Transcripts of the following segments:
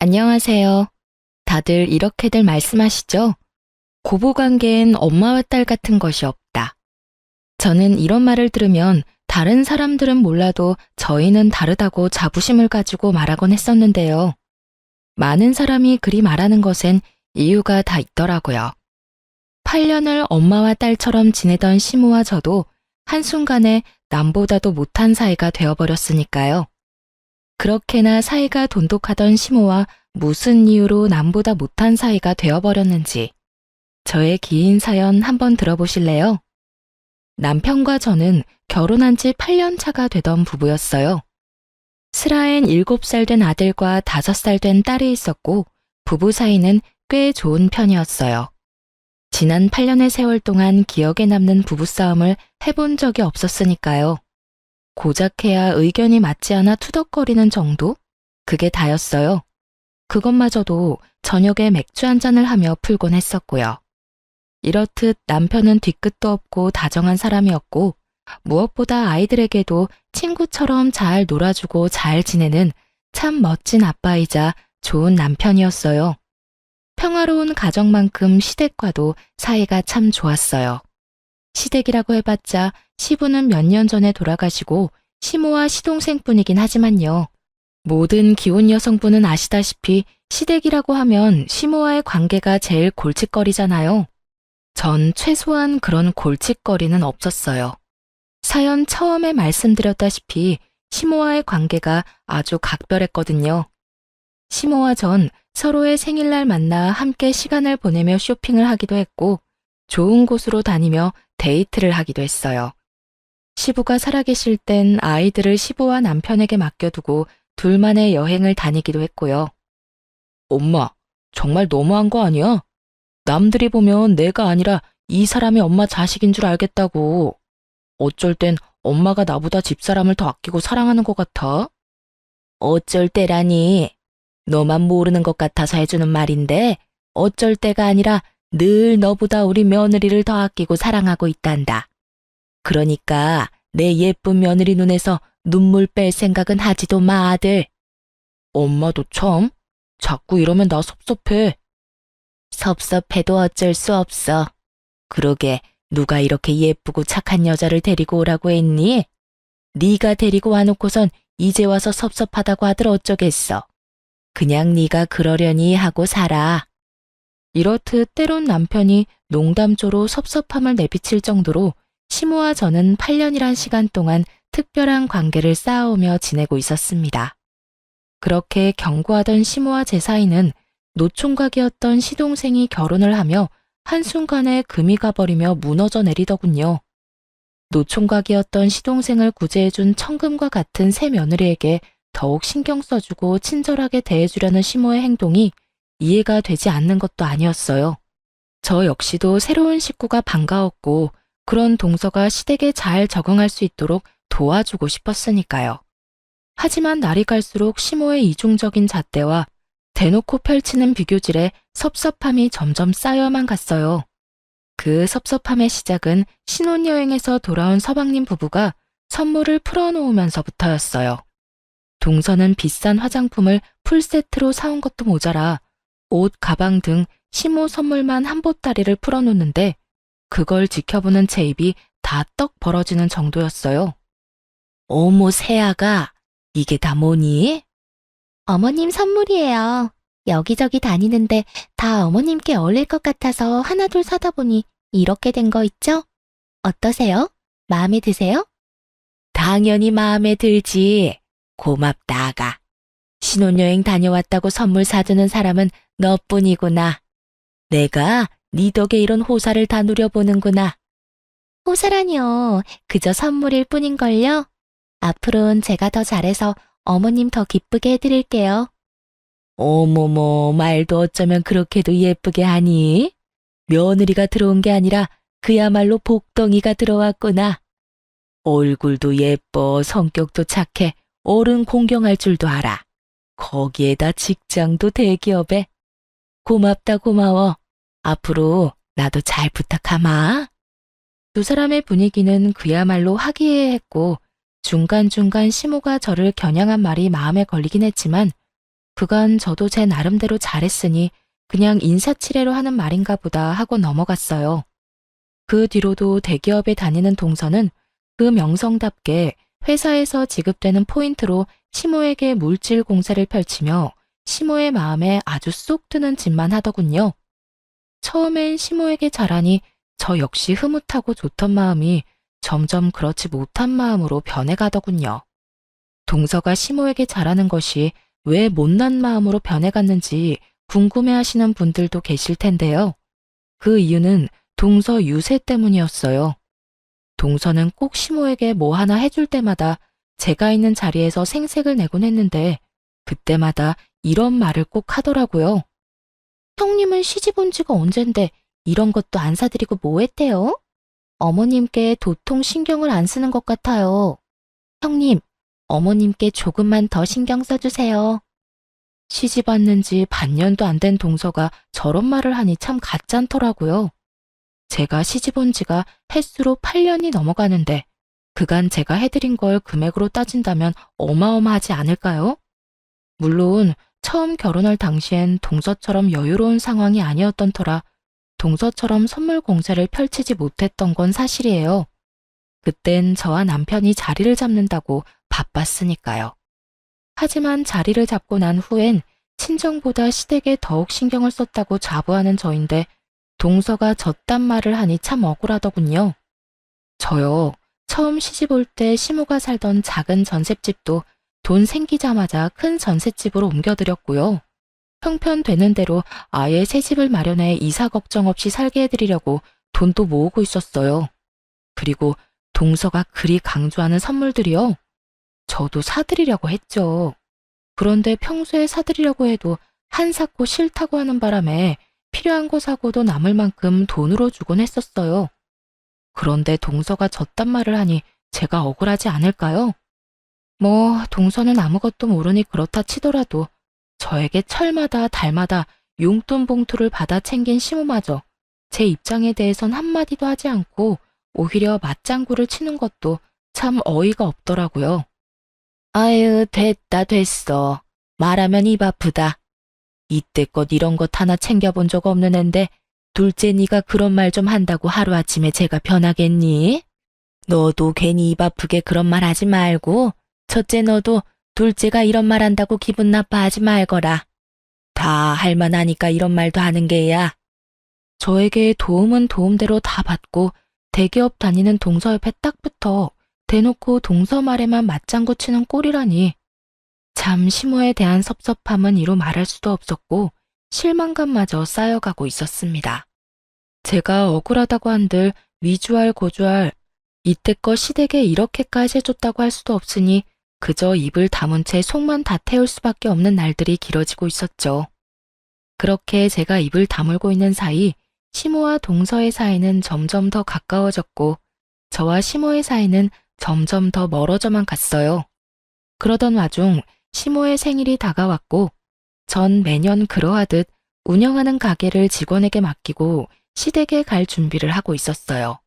안녕하세요. 다들 이렇게들 말씀하시죠? 고부관계엔 엄마와 딸 같은 것이 없다. 저는 이런 말을 들으면 다른 사람들은 몰라도 저희는 다르다고 자부심을 가지고 말하곤 했었는데요. 많은 사람이 그리 말하는 것엔 이유가 다 있더라고요. 8년을 엄마와 딸처럼 지내던 시모와 저도 한순간에 남보다도 못한 사이가 되어버렸으니까요. 그렇게나 사이가 돈독하던 시모와 무슨 이유로 남보다 못한 사이가 되어버렸는지 저의 긴 사연 한번 들어보실래요? 남편과 저는 결혼한 지 8년 차가 되던 부부였어요. 슬아엔 7살 된 아들과 5살 된 딸이 있었고 부부 사이는 꽤 좋은 편이었어요. 지난 8년의 세월 동안 기억에 남는 부부싸움을 해본 적이 없었으니까요. 고작해야 의견이 맞지 않아 투덕거리는 정도? 그게 다였어요. 그것마저도 저녁에 맥주 한 잔을 하며 풀곤 했었고요. 이렇듯 남편은 뒤끝도 없고 다정한 사람이었고 무엇보다 아이들에게도 친구처럼 잘 놀아주고 잘 지내는 참 멋진 아빠이자 좋은 남편이었어요. 평화로운 가정만큼 시댁과도 사이가 참 좋았어요. 시댁이라고 해봤자 시부는 몇 년 전에 돌아가시고 시모와 시동생뿐이긴 하지만요. 모든 기혼 여성분은 아시다시피 시댁이라고 하면 시모와의 관계가 제일 골칫거리잖아요. 전 최소한 그런 골칫거리는 없었어요. 사연 처음에 말씀드렸다시피 시모와의 관계가 아주 각별했거든요. 시모와 전 서로의 생일날 만나 함께 시간을 보내며 쇼핑을 하기도 했고 좋은 곳으로 다니며 데이트를 하기도 했어요. 시부가 살아계실 땐 아이들을 시부와 남편에게 맡겨두고 둘만의 여행을 다니기도 했고요. 엄마, 정말 너무한 거 아니야? 남들이 보면 내가 아니라 이 사람이 엄마 자식인 줄 알겠다고. 어쩔 땐 엄마가 나보다 집사람을 더 아끼고 사랑하는 것 같아. 어쩔 때라니. 너만 모르는 것 같아서 해주는 말인데 어쩔 때가 아니라 늘 너보다 우리 며느리를 더 아끼고 사랑하고 있단다. 그러니까 내 예쁜 며느리 눈에서 눈물 뺄 생각은 하지도 마, 아들. 엄마도 참. 자꾸 이러면 나 섭섭해. 섭섭해도 어쩔 수 없어. 그러게 누가 이렇게 예쁘고 착한 여자를 데리고 오라고 했니? 네가 데리고 와놓고선 이제 와서 섭섭하다고 하들 어쩌겠어. 그냥 네가 그러려니 하고 살아. 이렇듯 때론 남편이 농담조로 섭섭함을 내비칠 정도로 시모와 저는 8년이란 시간 동안 특별한 관계를 쌓아오며 지내고 있었습니다. 그렇게 견고하던 시모와 제 사이는 노총각이었던 시동생이 결혼을 하며 한순간에 금이 가버리며 무너져 내리더군요. 노총각이었던 시동생을 구제해준 청금과 같은 새 며느리에게 더욱 신경 써주고 친절하게 대해주려는 시모의 행동이 이해가 되지 않는 것도 아니었어요. 저 역시도 새로운 식구가 반가웠고 그런 동서가 시댁에 잘 적응할 수 있도록 도와주고 싶었으니까요. 하지만 날이 갈수록 시모의 이중적인 잣대와 대놓고 펼치는 비교질에 섭섭함이 점점 쌓여만 갔어요. 그 섭섭함의 시작은 신혼여행에서 돌아온 서방님 부부가 선물을 풀어놓으면서부터였어요. 동서는 비싼 화장품을 풀세트로 사온 것도 모자라 옷, 가방 등 시모 선물만 한 보따리를 풀어놓는데 그걸 지켜보는 제 입이 다 떡 벌어지는 정도였어요. 어머 새아가 이게 다 뭐니? 어머님 선물이에요. 여기저기 다니는데 다 어머님께 어울릴 것 같아서 하나둘 사다 보니 이렇게 된 거 있죠? 어떠세요? 마음에 드세요? 당연히 마음에 들지. 고맙다, 아가. 신혼여행 다녀왔다고 선물 사주는 사람은 너뿐이구나. 내가 네 덕에 이런 호사를 다 누려보는구나. 호사라니요. 그저 선물일 뿐인걸요. 앞으로는 제가 더 잘해서 어머님 더 기쁘게 해드릴게요. 어머머, 말도 어쩌면 그렇게도 예쁘게 하니? 며느리가 들어온 게 아니라 그야말로 복덩이가 들어왔구나. 얼굴도 예뻐, 성격도 착해, 어른 공경할 줄도 알아. 거기에다 직장도 대기업에. 고맙다 고마워. 앞으로 나도 잘 부탁하마. 두 사람의 분위기는 그야말로 화기애애했고 중간중간 시모가 저를 겨냥한 말이 마음에 걸리긴 했지만 그간 저도 제 나름대로 잘했으니 그냥 인사치레로 하는 말인가 보다 하고 넘어갔어요. 그 뒤로도 대기업에 다니는 동서는 그 명성답게 회사에서 지급되는 포인트로 시모에게 물질 공세를 펼치며 시모의 마음에 아주 쏙 드는 짓만 하더군요. 처음엔 시모에게 잘하니 저 역시 흐뭇하고 좋던 마음이 점점 그렇지 못한 마음으로 변해가더군요. 동서가 시모에게 잘하는 것이 왜 못난 마음으로 변해갔는지 궁금해하시는 분들도 계실 텐데요. 그 이유는 동서 유세 때문이었어요. 동서는 꼭 시모에게 뭐 하나 해줄 때마다 제가 있는 자리에서 생색을 내곤 했는데 그때마다 이런 말을 꼭 하더라고요. 형님은 시집 온 지가 언젠데 이런 것도 안 사드리고 뭐 했대요? 어머님께 도통 신경을 안 쓰는 것 같아요. 형님, 어머님께 조금만 더 신경 써주세요. 시집 왔는지 반년도 안 된 동서가 저런 말을 하니 참 가짠더라고요. 제가 시집 온 지가 햇수로 8년이 넘어가는데 그간 제가 해드린 걸 금액으로 따진다면 어마어마하지 않을까요? 물론 처음 결혼할 당시엔 동서처럼 여유로운 상황이 아니었던 터라 동서처럼 선물 공세를 펼치지 못했던 건 사실이에요. 그땐 저와 남편이 자리를 잡는다고 바빴으니까요. 하지만 자리를 잡고 난 후엔 친정보다 시댁에 더욱 신경을 썼다고 자부하는 저인데 동서가 저딴 말을 하니 참 억울하더군요. 저요, 처음 시집 올 때 시모가 살던 작은 전셋집도 돈 생기자마자 큰 전셋집으로 옮겨드렸고요. 형편되는 대로 아예 새 집을 마련해 이사 걱정 없이 살게 해드리려고 돈도 모으고 있었어요. 그리고 동서가 그리 강조하는 선물들이요. 저도 사드리려고 했죠. 그런데 평소에 사드리려고 해도 한 샀고 싫다고 하는 바람에 필요한 거 사고도 남을 만큼 돈으로 주곤 했었어요. 그런데 동서가 저딴 말을 하니 제가 억울하지 않을까요? 뭐 동서는 아무것도 모르니 그렇다 치더라도 저에게 철마다 달마다 용돈 봉투를 받아 챙긴 시모마저 제 입장에 대해선 한마디도 하지 않고 오히려 맞장구를 치는 것도 참 어이가 없더라고요. 아유, 됐어. 말하면 입 아프다. 이때껏 이런 것 하나 챙겨본 적 없는 앤데 둘째 네가 그런 말 좀 한다고 하루아침에 제가 변하겠니? 너도 괜히 입 아프게 그런 말 하지 말고 첫째 너도 둘째가 이런 말 한다고 기분 나빠하지 말거라. 다 할만하니까 이런 말도 하는 게야. 저에게 도움은 도움대로 다 받고 대기업 다니는 동서 옆에 딱 붙어 대놓고 동서 말에만 맞장구 치는 꼴이라니. 참 시모에 대한 섭섭함은 이루 말할 수도 없었고 실망감마저 쌓여가고 있었습니다. 제가 억울하다고 한들 위주할 고주할 이때껏 시댁에 이렇게까지 해줬다고 할 수도 없으니 그저 입을 다문 채 속만 다 태울 수밖에 없는 날들이 길어지고 있었죠. 그렇게 제가 입을 다물고 있는 사이 시모와 동서의 사이는 점점 더 가까워졌고 저와 시모의 사이는 점점 더 멀어져만 갔어요. 그러던 와중 시모의 생일이 다가왔고 전 매년 그러하듯 운영하는 가게를 직원에게 맡기고 시댁에 갈 준비를 하고 있었어요.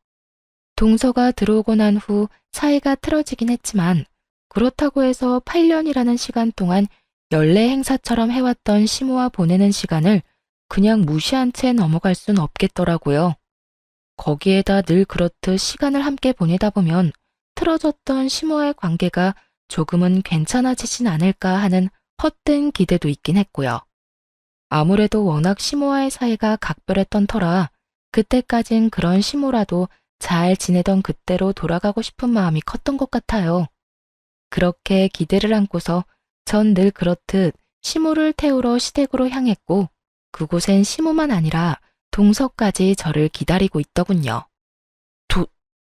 동서가 들어오고 난 후 사이가 틀어지긴 했지만 그렇다고 해서 8년이라는 시간 동안 연례 행사처럼 해왔던 시모와 보내는 시간을 그냥 무시한 채 넘어갈 순 없겠더라고요. 거기에다 늘 그렇듯 시간을 함께 보내다 보면 틀어졌던 시모와의 관계가 조금은 괜찮아지진 않을까 하는 헛된 기대도 있긴 했고요. 아무래도 워낙 시모와의 사이가 각별했던 터라 그때까진 그런 시모라도 잘 지내던 그때로 돌아가고 싶은 마음이 컸던 것 같아요. 그렇게 기대를 안고서 전 늘 그렇듯 시모를 태우러 시댁으로 향했고 그곳엔 시모만 아니라 동서까지 저를 기다리고 있더군요.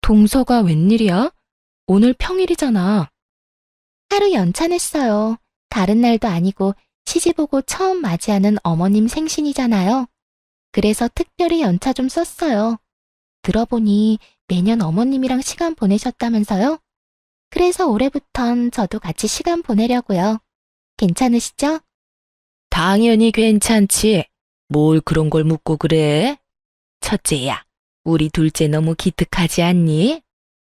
동서가 웬일이야? 오늘 평일이잖아. 하루 연차냈어요. 다른 날도 아니고 시집 오고 처음 맞이하는 어머님 생신이잖아요. 그래서 특별히 연차 좀 썼어요. 들어보니 매년 어머님이랑 시간 보내셨다면서요? 그래서 올해부턴 저도 같이 시간 보내려고요. 괜찮으시죠? 당연히 괜찮지. 뭘 그런 걸 묻고 그래? 첫째야, 우리 둘째 너무 기특하지 않니?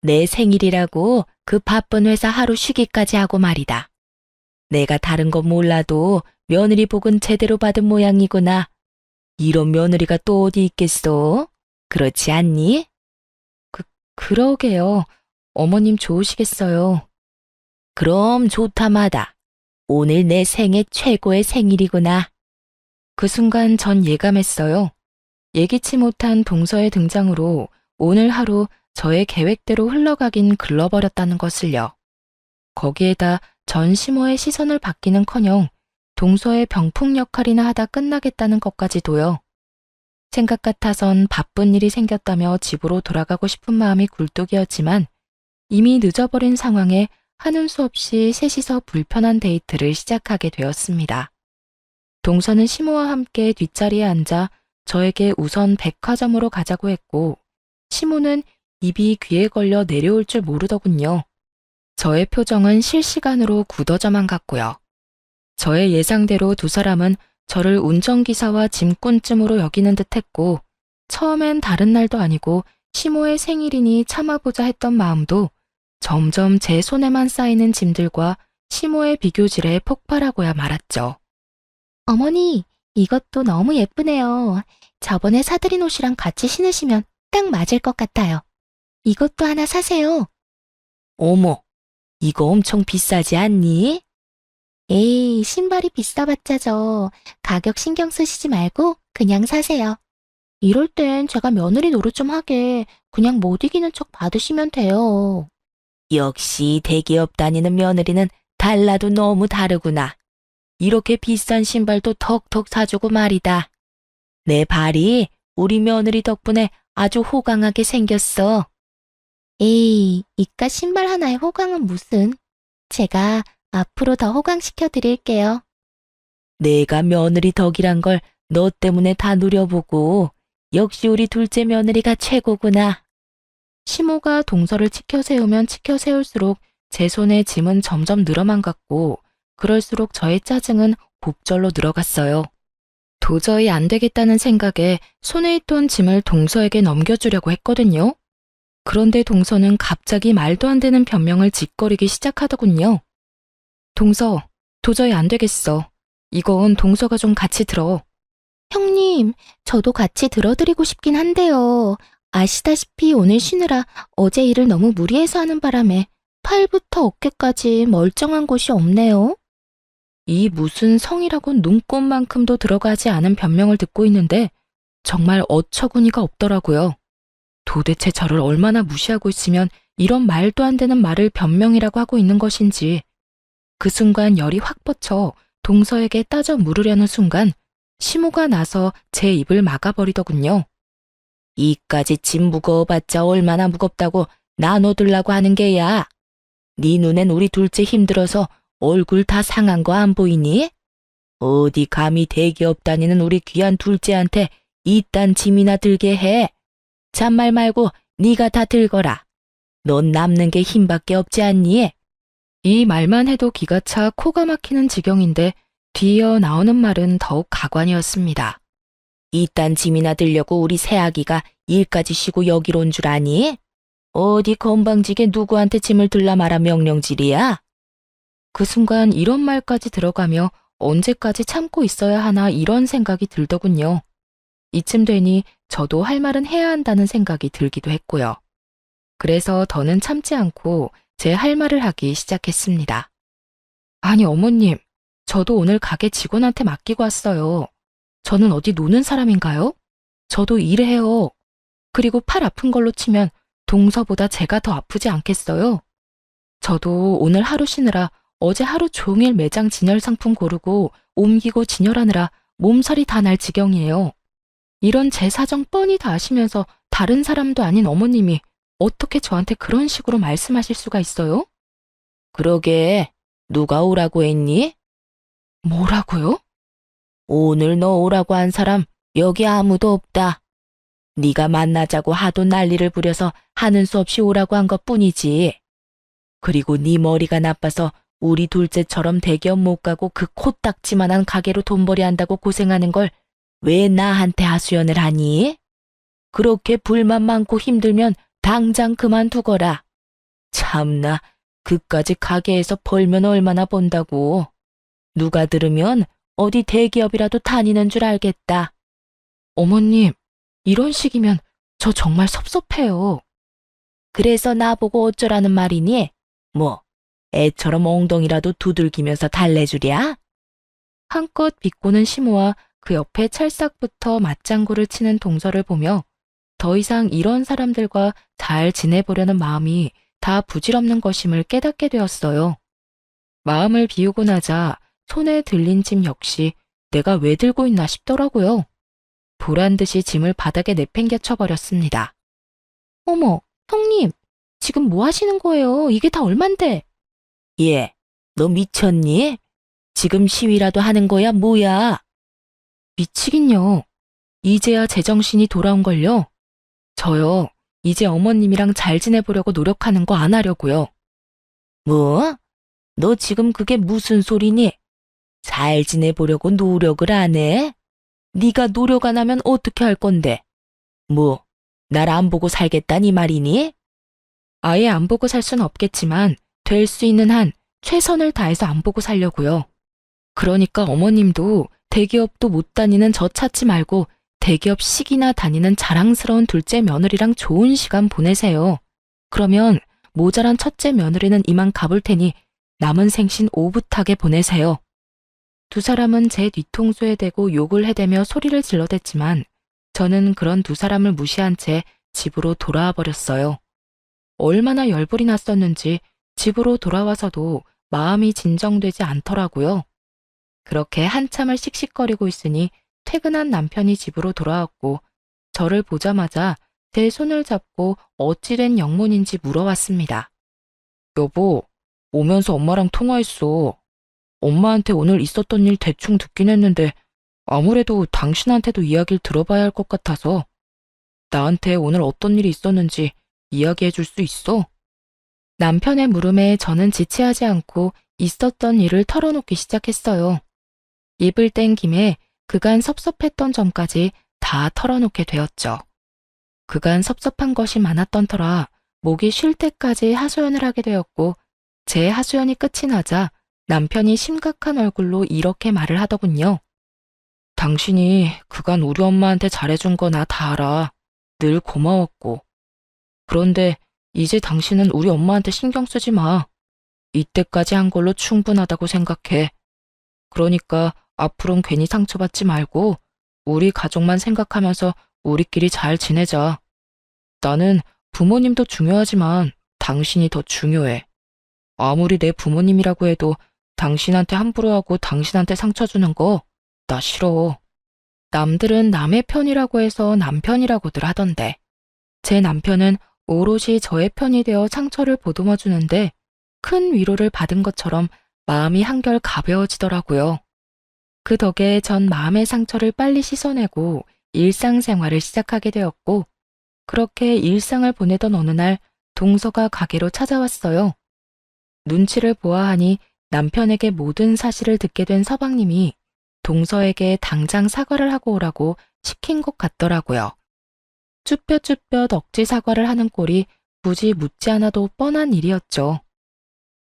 내 생일이라고 그 바쁜 회사 하루 쉬기까지 하고 말이다. 내가 다른 건 몰라도 며느리 복은 제대로 받은 모양이구나. 이런 며느리가 또 어디 있겠어? 그렇지 않니? 그러게요. 어머님 좋으시겠어요. 그럼 좋다마다. 오늘 내 생애 최고의 생일이구나. 그 순간 전 예감했어요. 예기치 못한 동서의 등장으로 오늘 하루 저의 계획대로 흘러가긴 글러버렸다는 것을요. 거기에다 전 시모의 시선을 받기는커녕 동서의 병풍 역할이나 하다 끝나겠다는 것까지도요. 생각 같아선 바쁜 일이 생겼다며 집으로 돌아가고 싶은 마음이 굴뚝이었지만 이미 늦어버린 상황에 하는 수 없이 셋이서 불편한 데이트를 시작하게 되었습니다. 동서는 시모와 함께 뒷자리에 앉아 저에게 우선 백화점으로 가자고 했고 시모는 입이 귀에 걸려 내려올 줄 모르더군요. 저의 표정은 실시간으로 굳어져만 갔고요. 저의 예상대로 두 사람은 저를 운전기사와 짐꾼쯤으로 여기는 듯 했고 처음엔 다른 날도 아니고 시모의 생일이니 참아보자 했던 마음도 점점 제 손에만 쌓이는 짐들과 시모의 비교질에 폭발하고야 말았죠. 어머니, 이것도 너무 예쁘네요. 저번에 사드린 옷이랑 같이 신으시면 딱 맞을 것 같아요. 이것도 하나 사세요. 어머, 이거 엄청 비싸지 않니? 에이, 신발이 비싸봤자죠. 가격 신경 쓰시지 말고 그냥 사세요. 이럴 땐 제가 며느리 노릇 좀 하게 그냥 못 이기는 척 받으시면 돼요. 역시 대기업 다니는 며느리는 달라도 너무 다르구나. 이렇게 비싼 신발도 턱턱 사주고 말이다. 내 발이 우리 며느리 덕분에 아주 호강하게 생겼어. 에이, 이깟 신발 하나에 호강은 무슨. 제가 앞으로 더 호강시켜 드릴게요. 내가 며느리 덕이란 걸 너 때문에 다 누려보고 역시 우리 둘째 며느리가 최고구나. 시모가 동서를 치켜 세우면 치켜 세울수록 제 손에 짐은 점점 늘어만 갔고 그럴수록 저의 짜증은 곱절로 늘어갔어요. 도저히 안 되겠다는 생각에 손에 있던 짐을 동서에게 넘겨주려고 했거든요. 그런데 동서는 갑자기 말도 안 되는 변명을 짓거리기 시작하더군요. 동서, 도저히 안 되겠어. 이건 동서가 좀 같이 들어. 형님, 저도 같이 들어드리고 싶긴 한데요. 아시다시피 오늘 쉬느라 어제 일을 너무 무리해서 하는 바람에 팔부터 어깨까지 멀쩡한 곳이 없네요. 이 무슨 성이라고 눈꼽만큼도 들어가지 않은 변명을 듣고 있는데 정말 어처구니가 없더라고요. 도대체 저를 얼마나 무시하고 있으면 이런 말도 안 되는 말을 변명이라고 하고 있는 것인지. 그 순간 열이 확 뻗쳐 동서에게 따져 물으려는 순간 시모가 나서 제 입을 막아버리더군요. 이까지 짐 무거워봤자 얼마나 무겁다고 나눠들라고 하는 게야. 네 눈엔 우리 둘째 힘들어서 얼굴 다 상한 거 안 보이니? 어디 감히 대기업 다니는 우리 귀한 둘째한테 이딴 짐이나 들게 해. 잔말 말고 네가 다 들거라. 넌 남는 게 힘밖에 없지 않니? 이 말만 해도 기가 차 코가 막히는 지경인데 뒤이어 나오는 말은 더욱 가관이었습니다. 이딴 짐이나 들려고 우리 새아기가 일까지 쉬고 여기로 온 줄 아니? 어디 건방지게 누구한테 짐을 들라 말아 명령질이야? 그 순간 이런 말까지 들어가며 언제까지 참고 있어야 하나 이런 생각이 들더군요. 이쯤 되니 저도 할 말은 해야 한다는 생각이 들기도 했고요. 그래서 더는 참지 않고 제 할 말을 하기 시작했습니다. 아니 어머님, 저도 오늘 가게 직원한테 맡기고 왔어요. 저는 어디 노는 사람인가요? 저도 일해요. 그리고 팔 아픈 걸로 치면 동서보다 제가 더 아프지 않겠어요? 저도 오늘 하루 쉬느라 어제 하루 종일 매장 진열 상품 고르고 옮기고 진열하느라 몸살이 다 날 지경이에요. 이런 제 사정 뻔히 다 아시면서 다른 사람도 아닌 어머님이 어떻게 저한테 그런 식으로 말씀하실 수가 있어요? 그러게, 누가 오라고 했니? 뭐라고요? 오늘 너 오라고 한 사람 여기 아무도 없다. 네가 만나자고 하도 난리를 부려서 하는 수 없이 오라고 한 것뿐이지. 그리고 네 머리가 나빠서 우리 둘째처럼 대기업 못 가고 그 코딱지만한 가게로 돈벌이 한다고 고생하는 걸 왜 나한테 하소연을 하니? 그렇게 불만 많고 힘들면 당장 그만두거라. 참나, 그까지 가게에서 벌면 얼마나 번다고. 누가 들으면 어디 대기업이라도 다니는 줄 알겠다. 어머님, 이런 식이면 저 정말 섭섭해요. 그래서 나보고 어쩌라는 말이니? 뭐, 애처럼 엉덩이라도 두들기면서 달래주랴? 한껏 비꼬는 시모와 그 옆에 찰싹부터 맞장구를 치는 동서를 보며 더 이상 이런 사람들과 잘 지내보려는 마음이 다 부질없는 것임을 깨닫게 되었어요. 마음을 비우고 나자 손에 들린 짐 역시 내가 왜 들고 있나 싶더라고요. 보란 듯이 짐을 바닥에 내팽겨 쳐버렸습니다. 어머, 형님, 지금 뭐 하시는 거예요? 이게 다 얼만데? 예, 너 미쳤니? 지금 시위라도 하는 거야, 뭐야? 미치긴요. 이제야 제정신이 돌아온걸요. 저요, 이제 어머님이랑 잘 지내보려고 노력하는 거 안 하려고요. 뭐? 너 지금 그게 무슨 소리니? 잘 지내보려고 노력을 안 해? 네가 노력 안 하면 어떻게 할 건데? 뭐, 날 안 보고 살겠다니 말이니? 아예 안 보고 살 순 없겠지만 될 수 있는 한 최선을 다해서 안 보고 살려고요. 그러니까 어머님도 대기업도 못 다니는 저 찾지 말고 대기업식이나 다니는 자랑스러운 둘째 며느리랑 좋은 시간 보내세요. 그러면 모자란 첫째 며느리는 이만 가볼 테니 남은 생신 오붓하게 보내세요. 두 사람은 제 뒤통수에 대고 욕을 해대며 소리를 질러댔지만 저는 그런 두 사람을 무시한 채 집으로 돌아와 버렸어요. 얼마나 열불이 났었는지 집으로 돌아와서도 마음이 진정되지 않더라고요. 그렇게 한참을 씩씩거리고 있으니 퇴근한 남편이 집으로 돌아왔고 저를 보자마자 제 손을 잡고 어찌된 영문인지 물어왔습니다. 여보, 오면서 엄마랑 통화했어. 엄마한테 오늘 있었던 일 대충 듣긴 했는데 아무래도 당신한테도 이야기를 들어봐야 할 것 같아서 나한테 오늘 어떤 일이 있었는지 이야기해 줄 수 있어? 남편의 물음에 저는 지체하지 않고 있었던 일을 털어놓기 시작했어요. 입을 뗀 김에 그간 섭섭했던 점까지 다 털어놓게 되었죠. 그간 섭섭한 것이 많았던 터라 목이 쉴 때까지 하소연을 하게 되었고 제 하소연이 끝이 나자 남편이 심각한 얼굴로 이렇게 말을 하더군요. 당신이 그간 우리 엄마한테 잘해준 거 나 다 알아. 늘 고마웠고. 그런데 이제 당신은 우리 엄마한테 신경 쓰지 마. 이때까지 한 걸로 충분하다고 생각해. 그러니까 앞으로는 괜히 상처받지 말고 우리 가족만 생각하면서 우리끼리 잘 지내자. 나는 부모님도 중요하지만 당신이 더 중요해. 아무리 내 부모님이라고 해도 당신한테 함부로 하고 당신한테 상처 주는 거 나 싫어. 남들은 남의 편이라고 해서 남편이라고들 하던데 제 남편은 오롯이 저의 편이 되어 상처를 보듬어 주는데 큰 위로를 받은 것처럼 마음이 한결 가벼워지더라고요. 그 덕에 전 마음의 상처를 빨리 씻어내고 일상생활을 시작하게 되었고 그렇게 일상을 보내던 어느 날 동서가 가게로 찾아왔어요. 눈치를 보아하니 남편에게 모든 사실을 듣게 된 서방님이 동서에게 당장 사과를 하고 오라고 시킨 것 같더라고요. 쭈뼛쭈뼛 억지 사과를 하는 꼴이 굳이 묻지 않아도 뻔한 일이었죠.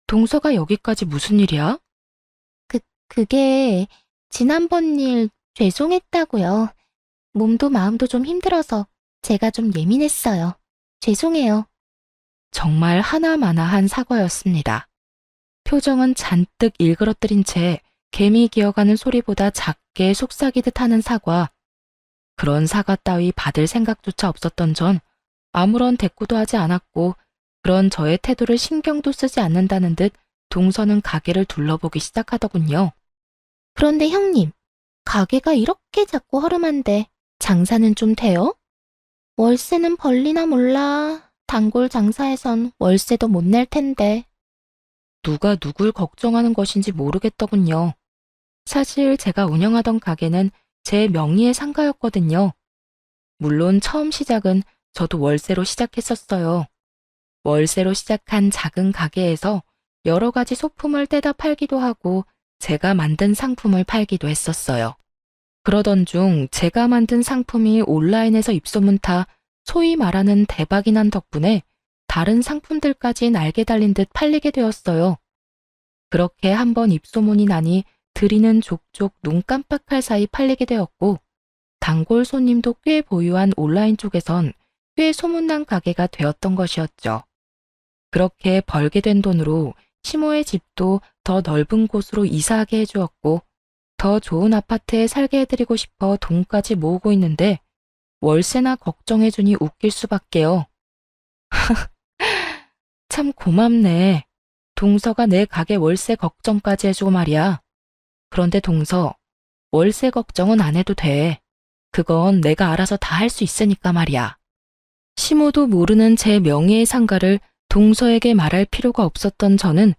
동서가 여기까지 무슨 일이야? 그게 지난번 일 죄송했다고요. 몸도 마음도 좀 힘들어서 제가 좀 예민했어요. 죄송해요. 정말 하나마나한 사과였습니다. 표정은 잔뜩 일그러뜨린 채 개미 기어가는 소리보다 작게 속삭이듯 하는 사과. 그런 사과 따위 받을 생각조차 없었던 전 아무런 대꾸도 하지 않았고 그런 저의 태도를 신경도 쓰지 않는다는 듯 동서는 가게를 둘러보기 시작하더군요. 그런데 형님, 가게가 이렇게 작고 허름한데 장사는 좀 돼요? 월세는 벌리나 몰라. 단골 장사에선 월세도 못 낼 텐데. 누가 누굴 걱정하는 것인지 모르겠더군요. 사실 제가 운영하던 가게는 제 명의의 상가였거든요. 물론 처음 시작은 저도 월세로 시작했었어요. 월세로 시작한 작은 가게에서 여러 가지 소품을 떼다 팔기도 하고 제가 만든 상품을 팔기도 했었어요. 그러던 중 제가 만든 상품이 온라인에서 입소문 타 소위 말하는 대박이 난 덕분에 다른 상품들까지 날개 달린 듯 팔리게 되었어요. 그렇게 한번 입소문이 나니 들이는 족족 눈 깜빡할 사이 팔리게 되었고 단골 손님도 꽤 보유한 온라인 쪽에선 꽤 소문난 가게가 되었던 것이었죠. 그렇게 벌게 된 돈으로 시모의 집도 더 넓은 곳으로 이사하게 해주었고 더 좋은 아파트에 살게 해드리고 싶어 돈까지 모으고 있는데 월세나 걱정해주니 웃길 수밖에요. 참 고맙네. 동서가 내 가게 월세 걱정까지 해주고 말이야. 그런데 동서, 월세 걱정은 안 해도 돼. 그건 내가 알아서 다 할 수 있으니까 말이야. 시모도 모르는 제 명예의 상가를 동서에게 말할 필요가 없었던 저는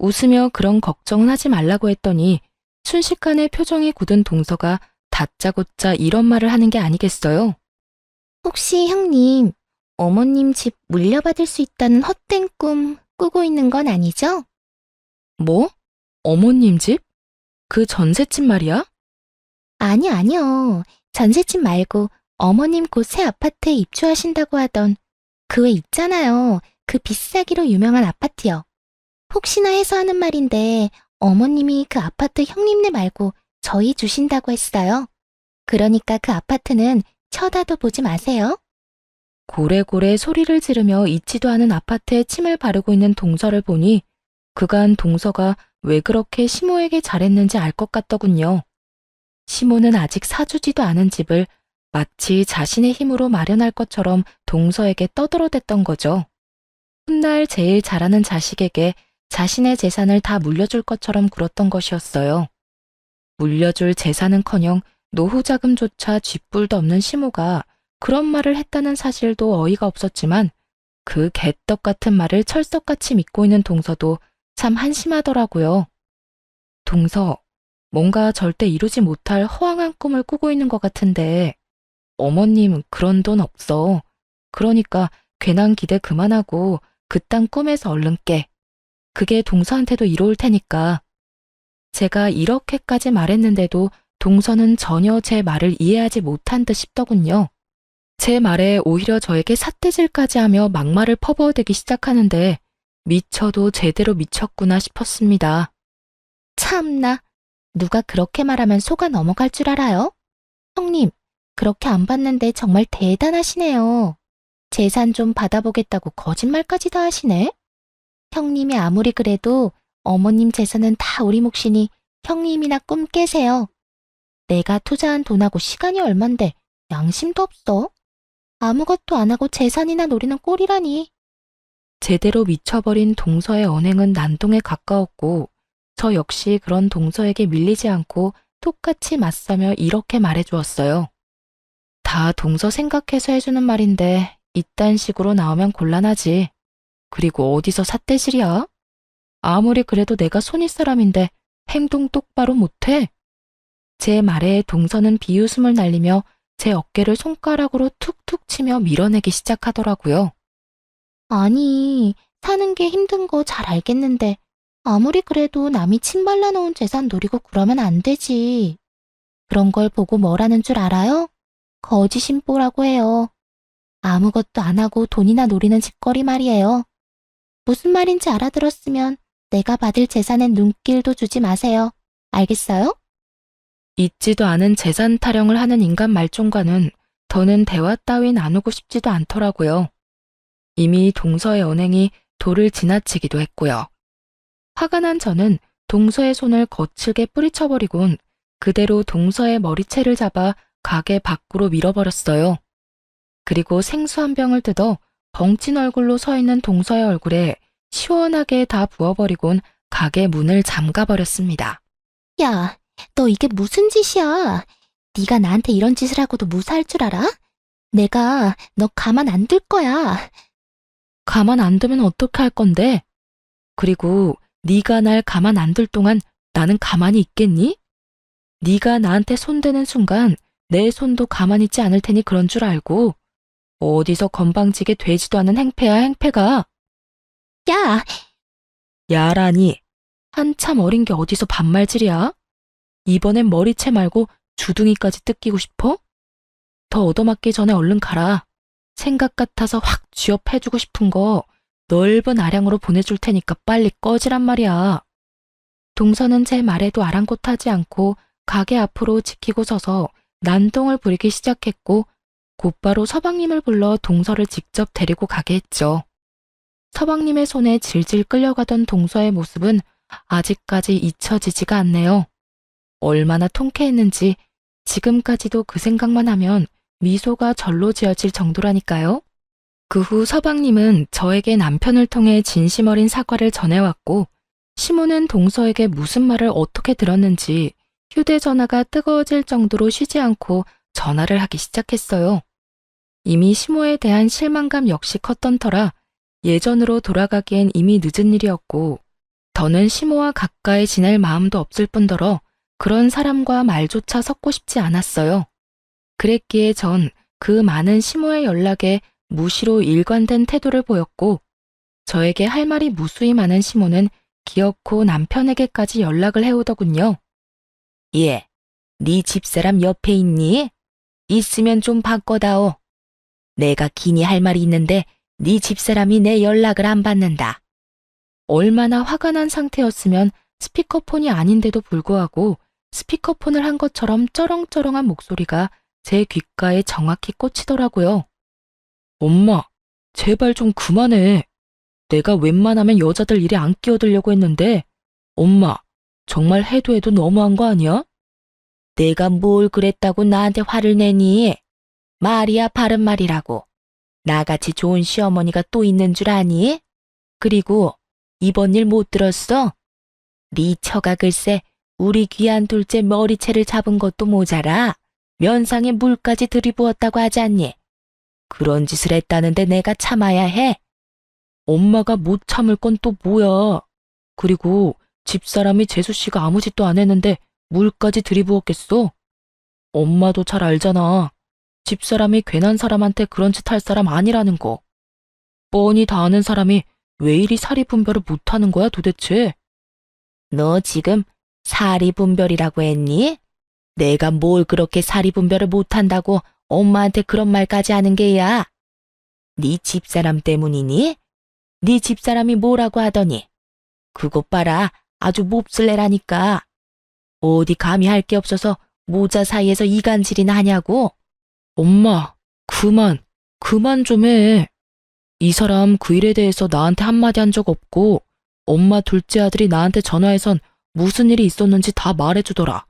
웃으며 그런 걱정은 하지 말라고 했더니 순식간에 표정이 굳은 동서가 다짜고짜 이런 말을 하는 게 아니겠어요? 혹시 형님, 어머님 집 물려받을 수 있다는 헛된 꿈 꾸고 있는 건 아니죠? 뭐? 어머님 집? 그 전셋집 말이야? 아니요. 전셋집 말고 어머님 곧 새 아파트에 입주하신다고 하던 그 왜 있잖아요. 그 비싸기로 유명한 아파트요. 혹시나 해서 하는 말인데 어머님이 그 아파트 형님네 말고 저희 주신다고 했어요. 그러니까 그 아파트는 쳐다도 보지 마세요. 고래고래 소리를 지르며 있지도 않은 아파트에 침을 바르고 있는 동서를 보니 그간 동서가 왜 그렇게 시모에게 잘했는지 알 것 같더군요. 시모는 아직 사주지도 않은 집을 마치 자신의 힘으로 마련할 것처럼 동서에게 떠들어댔던 거죠. 훗날 제일 잘하는 자식에게 자신의 재산을 다 물려줄 것처럼 굴었던 것이었어요. 물려줄 재산은커녕 노후 자금조차 쥐뿔도 없는 시모가 그런 말을 했다는 사실도 어이가 없었지만 그 개떡 같은 말을 철석같이 믿고 있는 동서도 참 한심하더라고요. 동서, 뭔가 절대 이루지 못할 허황한 꿈을 꾸고 있는 것 같은데 어머님 그런 돈 없어. 그러니까 괜한 기대 그만하고 그딴 꿈에서 얼른 깨. 그게 동서한테도 이로울 테니까. 제가 이렇게까지 말했는데도 동서는 전혀 제 말을 이해하지 못한 듯 싶더군요. 제 말에 오히려 저에게 삿대질까지 하며 막말을 퍼부어대기 시작하는데 미쳐도 제대로 미쳤구나 싶었습니다. 참나, 누가 그렇게 말하면 속아 넘어갈 줄 알아요? 형님, 그렇게 안 받는데 정말 대단하시네요. 재산 좀 받아보겠다고 거짓말까지 다 하시네? 형님이 아무리 그래도 어머님 재산은 다 우리 몫이니 형님이나 꿈 깨세요. 내가 투자한 돈하고 시간이 얼만데 양심도 없어. 아무것도 안 하고 재산이나 노리는 꼴이라니. 제대로 미쳐버린 동서의 언행은 난동에 가까웠고 저 역시 그런 동서에게 밀리지 않고 똑같이 맞서며 이렇게 말해주었어요. 다 동서 생각해서 해주는 말인데 이딴 식으로 나오면 곤란하지. 그리고 어디서 삿대질이야? 아무리 그래도 내가 손윗 사람인데 행동 똑바로 못해? 제 말에 동서는 비웃음을 날리며 제 어깨를 손가락으로 툭툭 치며 밀어내기 시작하더라고요. 아니, 사는 게 힘든 거 잘 알겠는데 아무리 그래도 남이 침 발라놓은 재산 노리고 그러면 안 되지. 그런 걸 보고 뭐라는 줄 알아요? 거지심보라고 해요. 아무것도 안 하고 돈이나 노리는 짓거리 말이에요. 무슨 말인지 알아들었으면 내가 받을 재산엔 눈길도 주지 마세요. 알겠어요? 있지도 않은 재산 타령을 하는 인간 말종과는 더는 대화 따위 나누고 싶지도 않더라고요. 이미 동서의 언행이 도를 지나치기도 했고요. 화가 난 저는 동서의 손을 거칠게 뿌리쳐버리곤 그대로 동서의 머리채를 잡아 가게 밖으로 밀어버렸어요. 그리고 생수 한 병을 뜯어 벙찐 얼굴로 서 있는 동서의 얼굴에 시원하게 다 부어버리곤 가게 문을 잠가버렸습니다. 야, 너 이게 무슨 짓이야? 네가 나한테 이런 짓을 하고도 무사할 줄 알아? 내가 너 가만 안 둘 거야. 가만 안 두면 어떻게 할 건데? 그리고 네가 날 가만 안 둘 동안 나는 가만히 있겠니? 네가 나한테 손대는 순간 내 손도 가만히 있지 않을 테니 그런 줄 알고 어디서 건방지게 되지도 않은 행패야 행패가. 야, 야라니 한참 어린 게 어디서 반말질이야? 이번엔 머리채 말고 주둥이까지 뜯기고 싶어? 더 얻어맞기 전에 얼른 가라. 생각 같아서 확 쥐업해주고 싶은 거 넓은 아량으로 보내줄 테니까 빨리 꺼지란 말이야. 동서는 제 말에도 아랑곳하지 않고 가게 앞으로 지키고 서서 난동을 부리기 시작했고 곧바로 서방님을 불러 동서를 직접 데리고 가게 했죠. 서방님의 손에 질질 끌려가던 동서의 모습은 아직까지 잊혀지지가 않네요. 얼마나 통쾌했는지 지금까지도 그 생각만 하면 미소가 절로 지어질 정도라니까요. 그 후 서방님은 저에게 남편을 통해 진심 어린 사과를 전해왔고 시모는 동서에게 무슨 말을 어떻게 들었는지 휴대전화가 뜨거워질 정도로 쉬지 않고 전화를 하기 시작했어요. 이미 시모에 대한 실망감 역시 컸던 터라 예전으로 돌아가기엔 이미 늦은 일이었고 더는 시모와 가까이 지낼 마음도 없을 뿐더러 그런 사람과 말조차 섞고 싶지 않았어요. 그랬기에 전 그 많은 시모의 연락에 무시로 일관된 태도를 보였고 저에게 할 말이 무수히 많은 시모는 기어코 남편에게까지 연락을 해오더군요. 예, 네 집사람 옆에 있니? 있으면 좀 바꿔다오. 내가 기니 할 말이 있는데 네 집사람이 내 연락을 안 받는다. 얼마나 화가 난 상태였으면 스피커폰이 아닌데도 불구하고 스피커폰을 한 것처럼 쩌렁쩌렁한 목소리가 제 귓가에 정확히 꽂히더라고요. 엄마, 제발 좀 그만해. 내가 웬만하면 여자들 일에 안 끼어들려고 했는데 엄마, 정말 해도 해도 너무한 거 아니야? 내가 뭘 그랬다고 나한테 화를 내니? 말이야 바른 말이라고. 나같이 좋은 시어머니가 또 있는 줄 아니? 그리고 이번 일 못 들었어? 네 처가 글쎄 우리 귀한 둘째 머리채를 잡은 것도 모자라 면상에 물까지 들이부었다고 하지 않니? 그런 짓을 했다는데 내가 참아야 해? 엄마가 못 참을 건 또 뭐야? 그리고 집사람이 재수씨가 아무 짓도 안 했는데 물까지 들이부었겠어? 엄마도 잘 알잖아. 집사람이 괜한 사람한테 그런 짓 할 사람 아니라는 거. 뻔히 다 아는 사람이 왜 이리 사리분별을 못하는 거야 도대체? 너 지금 사리분별이라고 했니? 내가 뭘 그렇게 사리분별을 못한다고 엄마한테 그런 말까지 하는 게야? 네 집사람 때문이니? 네 집사람이 뭐라고 하더니? 그것 봐라, 아주 몹쓸래라니까. 어디 감히 할 게 없어서 모자 사이에서 이간질이나 하냐고? 엄마, 그만 좀 해. 이 사람 그 일에 대해서 나한테 한마디 한 적 없고 엄마 둘째 아들이 나한테 전화해선 무슨 일이 있었는지 다 말해주더라.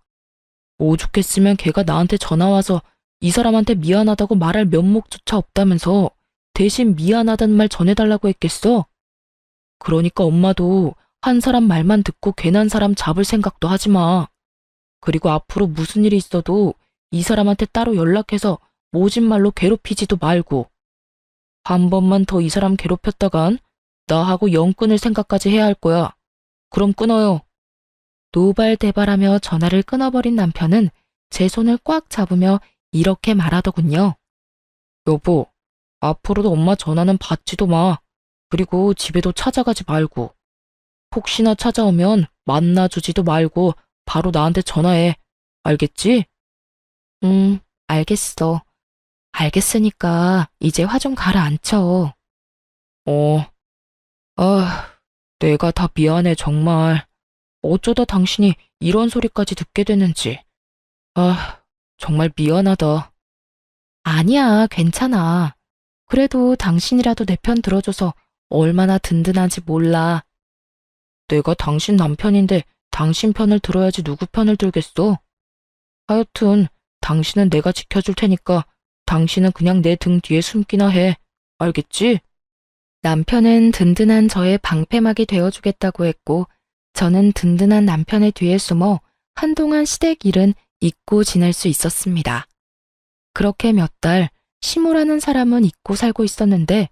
오죽했으면 걔가 나한테 전화와서 이 사람한테 미안하다고 말할 면목조차 없다면서 대신 미안하다는 말 전해달라고 했겠어? 그러니까 엄마도 한 사람 말만 듣고 괜한 사람 잡을 생각도 하지 마. 그리고 앞으로 무슨 일이 있어도 이 사람한테 따로 연락해서 모진 말로 괴롭히지도 말고. 한 번만 더 이 사람 괴롭혔다간 나하고 영 끊을 생각까지 해야 할 거야. 그럼 끊어요. 노발대발하며 전화를 끊어버린 남편은 제 손을 꽉 잡으며 이렇게 말하더군요. 여보, 앞으로도 엄마 전화는 받지도 마. 그리고 집에도 찾아가지 말고. 혹시나 찾아오면 만나주지도 말고 바로 나한테 전화해. 알겠지? 알겠어. 알겠으니까 이제 화 좀 가라앉혀. 내가 다 미안해 정말. 어쩌다 당신이 이런 소리까지 듣게 됐는지. 정말 미안하다. 아니야, 괜찮아. 그래도 당신이라도 내 편 들어줘서 얼마나 든든한지 몰라. 내가 당신 남편인데 당신 편을 들어야지 누구 편을 들겠어? 하여튼 당신은 내가 지켜줄 테니까 당신은 그냥 내 등 뒤에 숨기나 해. 알겠지? 남편은 든든한 저의 방패막이 되어주겠다고 했고 저는 든든한 남편의 뒤에 숨어 한동안 시댁 일은 잊고 지낼 수 있었습니다. 그렇게 몇 달 시모라는 사람은 잊고 살고 있었는데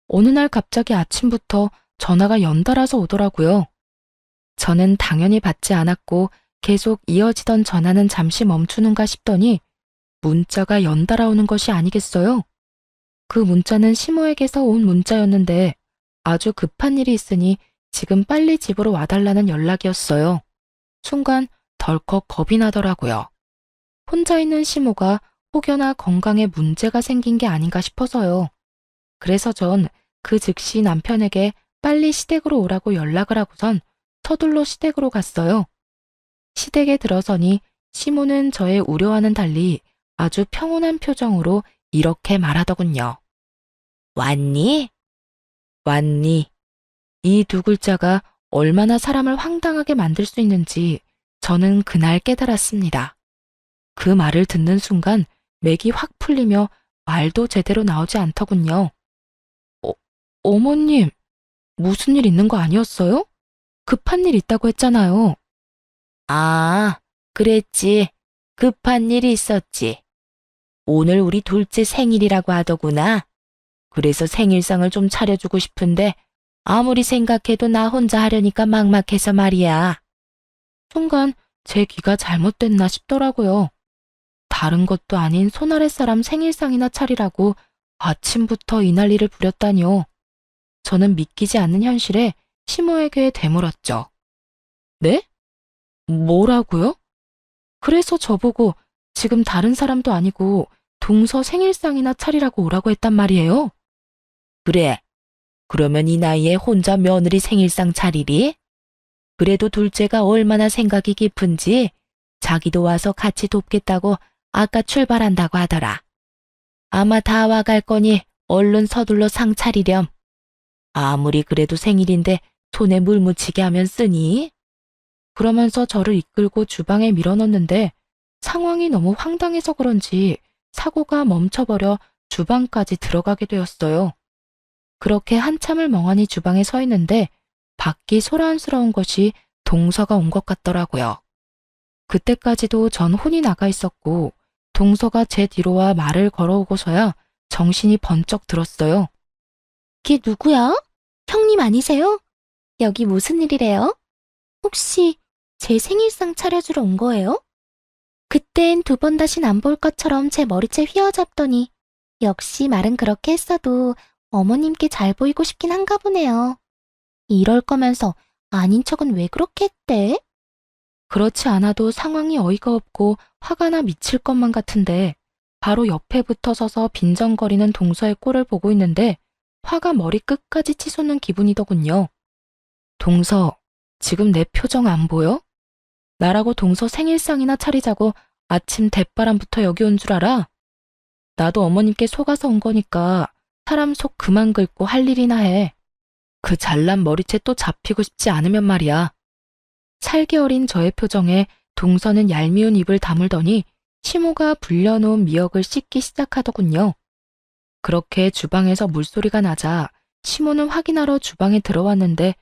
어느 날 갑자기 아침부터 전화가 연달아서 오더라고요. 저는 당연히 받지 않았고 계속 이어지던 전화는 잠시 멈추는가 싶더니 문자가 연달아 오는 것이 아니겠어요? 그 문자는 시모에게서 온 문자였는데 아주 급한 일이 있으니 지금 빨리 집으로 와달라는 연락이었어요. 순간 덜컥 겁이 나더라고요. 혼자 있는 시모가 혹여나 건강에 문제가 생긴 게 아닌가 싶어서요. 그래서 전 그 즉시 남편에게 빨리 시댁으로 오라고 연락을 하고선 서둘러 시댁으로 갔어요. 시댁에 들어서니 시모는 저의 우려와는 달리 아주 평온한 표정으로 이렇게 말하더군요. 왔니? 왔니? 이 두 글자가 얼마나 사람을 황당하게 만들 수 있는지 저는 그날 깨달았습니다. 그 말을 듣는 순간 맥이 확 풀리며 말도 제대로 나오지 않더군요. 어머님, 무슨 일 있는 거 아니었어요? 급한 일 있다고 했잖아요. 아, 그랬지. 급한 일이 있었지. 오늘 우리 둘째 생일이라고 하더구나. 그래서 생일상을 좀 차려주고 싶은데 아무리 생각해도 나 혼자 하려니까 막막해서 말이야. 순간 제 귀가 잘못됐나 싶더라고요. 다른 것도 아닌 손아래 사람 생일상이나 차리라고 아침부터 이 난리를 부렸다니요. 저는 믿기지 않는 현실에 시모에게 되물었죠. 네? 뭐라고요? 그래서 저보고 지금 다른 사람도 아니고 동서 생일상이나 차리라고 오라고 했단 말이에요. 그래. 그러면 이 나이에 혼자 며느리 생일상 차리리? 그래도 둘째가 얼마나 생각이 깊은지 자기도 와서 같이 돕겠다고 아까 출발한다고 하더라. 아마 다 와갈 거니 얼른 서둘러 상 차리렴. 아무리 그래도 생일인데 손에 물 묻히게 하면 쓰니? 그러면서 저를 이끌고 주방에 밀어넣는데 상황이 너무 황당해서 그런지 사고가 멈춰버려 주방까지 들어가게 되었어요. 그렇게 한참을 멍하니 주방에 서 있는데 밖이 소란스러운 것이 동서가 온 것 같더라고요. 그때까지도 전 혼이 나가 있었고 동서가 제 뒤로 와 말을 걸어오고서야 정신이 번쩍 들었어요. 이게 누구야? 형님 아니세요? 여기 무슨 일이래요? 혹시 제 생일상 차려주러 온 거예요? 그땐 두 번 다신 안 볼 것처럼 제 머리채 휘어잡더니 역시 말은 그렇게 했어도 어머님께 잘 보이고 싶긴 한가 보네요. 이럴 거면서 아닌 척은 왜 그렇게 했대? 그렇지 않아도 상황이 어이가 없고 화가 나 미칠 것만 같은데 바로 옆에 붙어 서서 빈정거리는 동서의 꼴을 보고 있는데 화가 머리 끝까지 치솟는 기분이더군요. 동서, 지금 내 표정 안 보여? 나라고 동서 생일상이나 차리자고 아침 대바람부터 여기 온 줄 알아? 나도 어머님께 속아서 온 거니까 사람 속 그만 긁고 할 일이나 해. 그 잘난 머리채 또 잡히고 싶지 않으면 말이야. 살기 어린 저의 표정에 동서는 얄미운 입을 다물더니 시모가 불려놓은 미역을 씻기 시작하더군요. 그렇게 주방에서 물소리가 나자 시모는 확인하러 주방에 들어왔는데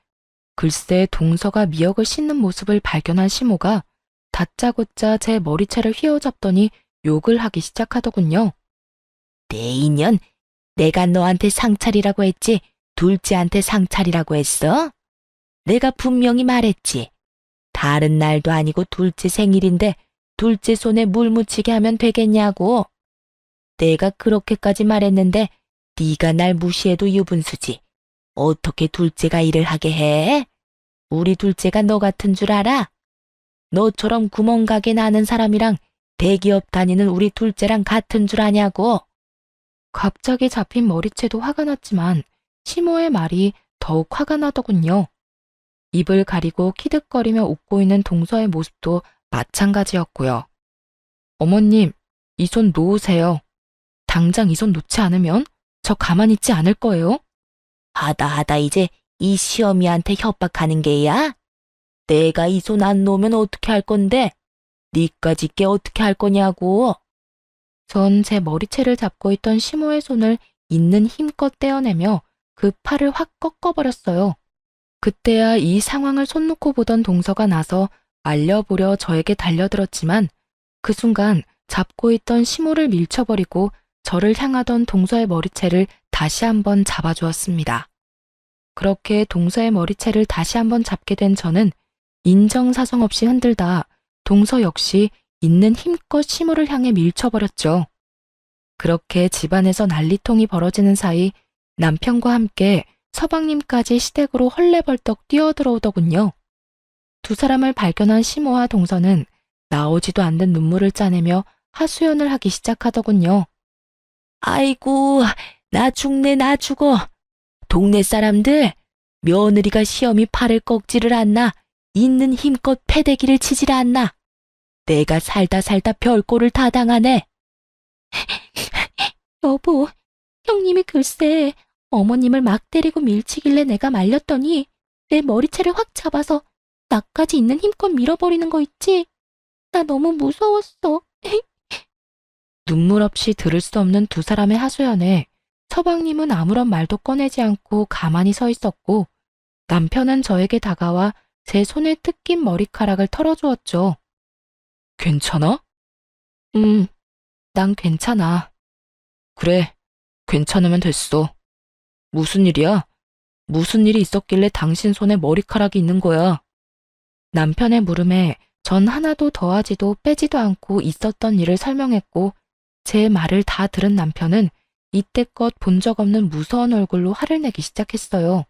글쎄 동서가 미역을 씻는 모습을 발견한 시모가 다짜고짜 제 머리채를 휘어잡더니 욕을 하기 시작하더군요. 내 인연, 내가 너한테 상차리라고 했지 둘째한테 상차리라고 했어? 내가 분명히 말했지. 다른 날도 아니고 둘째 생일인데 둘째 손에 물 묻히게 하면 되겠냐고. 내가 그렇게까지 말했는데 네가 날 무시해도 유분수지. 어떻게 둘째가 일을 하게 해? 우리 둘째가 너 같은 줄 알아? 너처럼 구멍가게 나는 사람이랑 대기업 다니는 우리 둘째랑 같은 줄 아냐고. 갑자기 잡힌 머리채도 화가 났지만 시모의 말이 더욱 화가 나더군요. 입을 가리고 키득거리며 웃고 있는 동서의 모습도 마찬가지였고요. 어머님, 이 손 놓으세요. 당장 이 손 놓지 않으면 저 가만히 있지 않을 거예요. 하다 이제 이 시어미한테 협박하는 게야? 내가 이 손 안 놓으면 어떻게 할 건데? 니까짓 게 어떻게 할 거냐고. 전 제 머리채를 잡고 있던 시모의 손을 있는 힘껏 떼어내며 그 팔을 확 꺾어버렸어요. 그때야 이 상황을 손 놓고 보던 동서가 나서 말려보려 저에게 달려들었지만 그 순간 잡고 있던 시모를 밀쳐버리고 저를 향하던 동서의 머리채를 다시 한번 잡아주었습니다. 그렇게 동서의 머리채를 다시 한번 잡게 된 저는 인정사정 없이 흔들다 동서 역시 있는 힘껏 시모를 향해 밀쳐버렸죠. 그렇게 집안에서 난리통이 벌어지는 사이 남편과 함께 서방님까지 시댁으로 헐레벌떡 뛰어들어오더군요. 두 사람을 발견한 시모와 동서는 나오지도 않는 눈물을 짜내며 하소연을 하기 시작하더군요. 아이고, 나 죽네, 나 죽어. 동네 사람들, 며느리가 시어미 팔을 꺾지를 않나 있는 힘껏 패대기를 치질 않나. 내가 살다 별꼴을 다 당하네. 여보, 형님이 글쎄 어머님을 막 때리고 밀치길래 내가 말렸더니 내 머리채를 확 잡아서 나까지 있는 힘껏 밀어버리는 거 있지? 나 너무 무서웠어. 눈물 없이 들을 수 없는 두 사람의 하소연에 서방님은 아무런 말도 꺼내지 않고 가만히 서 있었고, 남편은 저에게 다가와 제 손에 뜯긴 머리카락을 털어주었죠. 괜찮아? 난 괜찮아. 그래, 괜찮으면 됐어. 무슨 일이야? 무슨 일이 있었길래 당신 손에 머리카락이 있는 거야? 남편의 물음에 전 하나도 더하지도 빼지도 않고 있었던 일을 설명했고, 제 말을 다 들은 남편은 이때껏 본 적 없는 무서운 얼굴로 화를 내기 시작했어요.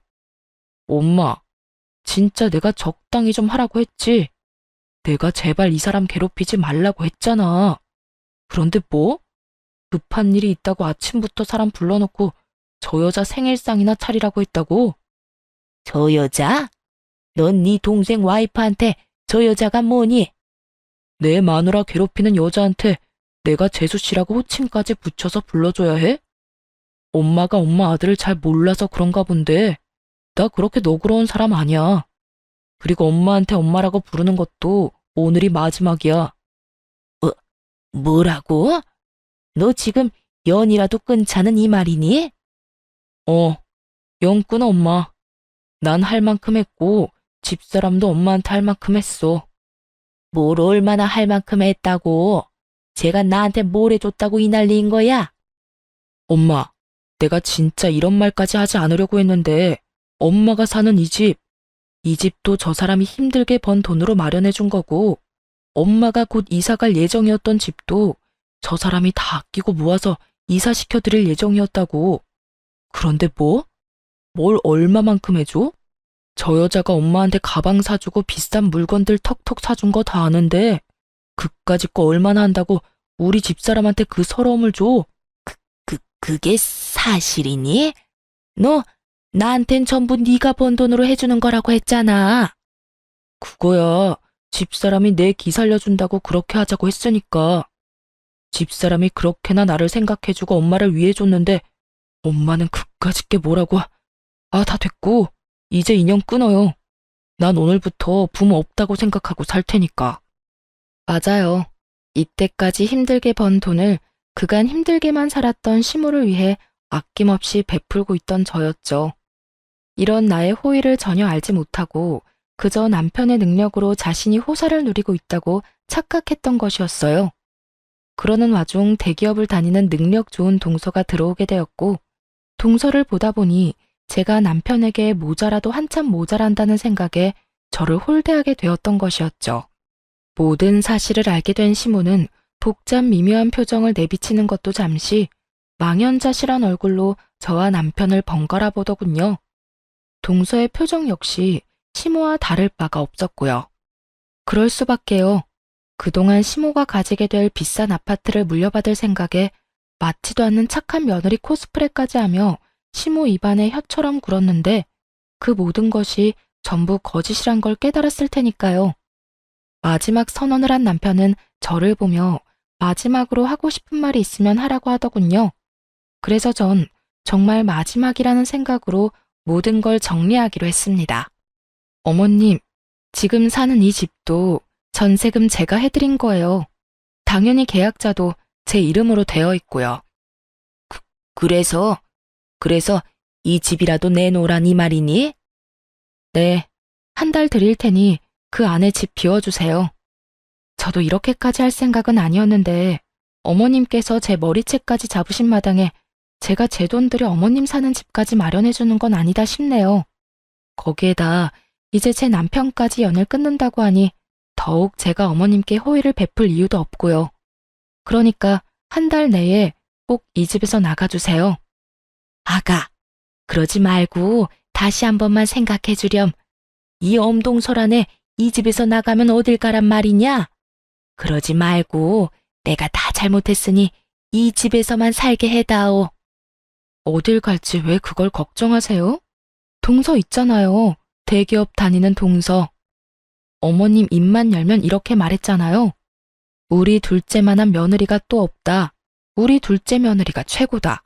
엄마, 진짜 내가 적당히 좀 하라고 했지? 내가 제발 이 사람 괴롭히지 말라고 했잖아. 그런데 뭐? 급한 일이 있다고 아침부터 사람 불러놓고 저 여자 생일상이나 차리라고 했다고? 저 여자? 넌 네 동생 와이프한테 저 여자가 뭐니? 내 마누라 괴롭히는 여자한테 내가 재수 씨라고 호칭까지 붙여서 불러줘야 해? 엄마가 엄마 아들을 잘 몰라서 그런가 본데 나 그렇게 너그러운 사람 아니야. 그리고 엄마한테 엄마라고 부르는 것도 오늘이 마지막이야. 뭐라고? 너 지금 연이라도 끊자는 이 말이니? 연 끊어 엄마. 난 할 만큼 했고 집사람도 엄마한테 할 만큼 했어. 뭘 얼마나 할 만큼 했다고? 제가 나한테 뭘 해줬다고 이 난리인 거야? 엄마, 내가 진짜 이런 말까지 하지 않으려고 했는데 엄마가 사는 이 집도 저 사람이 힘들게 번 돈으로 마련해 준 거고, 엄마가 곧 이사 갈 예정이었던 집도 저 사람이 다 아끼고 모아서 이사시켜 드릴 예정이었다고. 그런데 뭐? 뭘 얼마만큼 해줘? 저 여자가 엄마한테 가방 사주고 비싼 물건들 턱턱 사준 거 다 아는데 그까짓 거 얼마나 한다고 우리 집사람한테 그 서러움을 줘? 그게 사실이니? 너 나한텐 전부 네가 번 돈으로 해주는 거라고 했잖아. 그거야. 집사람이 내 기 살려준다고 그렇게 하자고 했으니까. 집사람이 그렇게나 나를 생각해주고 엄마를 위해줬는데 엄마는 그까짓 게 뭐라고. 다 됐고 이제 인연 끊어요. 난 오늘부터 부모 없다고 생각하고 살 테니까. 맞아요. 이때까지 힘들게 번 돈을 그간 힘들게만 살았던 시모를 위해 아낌없이 베풀고 있던 저였죠. 이런 나의 호의를 전혀 알지 못하고 그저 남편의 능력으로 자신이 호사를 누리고 있다고 착각했던 것이었어요. 그러는 와중 대기업을 다니는 능력 좋은 동서가 들어오게 되었고, 동서를 보다 보니 제가 남편에게 모자라도 한참 모자란다는 생각에 저를 홀대하게 되었던 것이었죠. 모든 사실을 알게 된 시모는 복잡 미묘한 표정을 내비치는 것도 잠시 망연자실한 얼굴로 저와 남편을 번갈아 보더군요. 동서의 표정 역시 시모와 다를 바가 없었고요. 그럴 수밖에요. 그동안 시모가 가지게 될 비싼 아파트를 물려받을 생각에 맞지도 않는 착한 며느리 코스프레까지 하며 시모 입안에 혀처럼 굴었는데 그 모든 것이 전부 거짓이란 걸 깨달았을 테니까요. 마지막 선언을 한 남편은 저를 보며 마지막으로 하고 싶은 말이 있으면 하라고 하더군요. 그래서 전 정말 마지막이라는 생각으로 모든 걸 정리하기로 했습니다. 어머님, 지금 사는 이 집도 전세금 제가 해드린 거예요. 당연히 계약자도 제 이름으로 되어 있고요. 그래서 이 집이라도 내놓으란 이 말이니? 네, 한 달 드릴 테니 그 안에 집 비워주세요. 저도 이렇게까지 할 생각은 아니었는데 어머님께서 제 머리채까지 잡으신 마당에 제가 제 돈 들여 어머님 사는 집까지 마련해주는 건 아니다 싶네요. 거기에다 이제 제 남편까지 연을 끊는다고 하니 더욱 제가 어머님께 호의를 베풀 이유도 없고요. 그러니까 한 달 내에 꼭 이 집에서 나가주세요. 아가, 그러지 말고 다시 한 번만 생각해 주렴. 이 엄동설 안에 이 집에서 나가면 어딜 가란 말이냐? 그러지 말고 내가 다 잘못했으니 이 집에서만 살게 해다오. 어딜 갈지 왜 그걸 걱정하세요? 동서 있잖아요. 대기업 다니는 동서. 어머님 입만 열면 이렇게 말했잖아요. 우리 둘째만한 며느리가 또 없다. 우리 둘째 며느리가 최고다.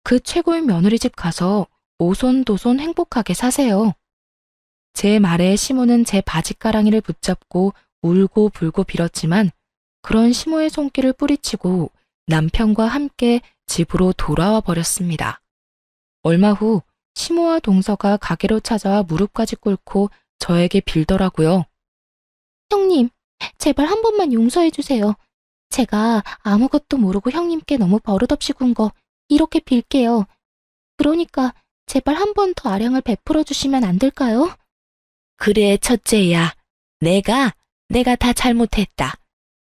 그 최고의 며느리 집 가서 오손도손 행복하게 사세요. 제 말에 시모는 제 바지가랑이를 붙잡고 울고 불고 빌었지만 그런 시모의 손길을 뿌리치고 남편과 함께 집으로 돌아와 버렸습니다. 얼마 후 시모와 동서가 가게로 찾아와 무릎까지 꿇고 저에게 빌더라고요. 형님, 제발 한 번만 용서해 주세요. 제가 아무것도 모르고 형님께 너무 버릇없이 군 거 이렇게 빌게요. 그러니까 제발 한 번 더 아량을 베풀어 주시면 안 될까요? 그래, 첫째야. 내가 다 잘못했다.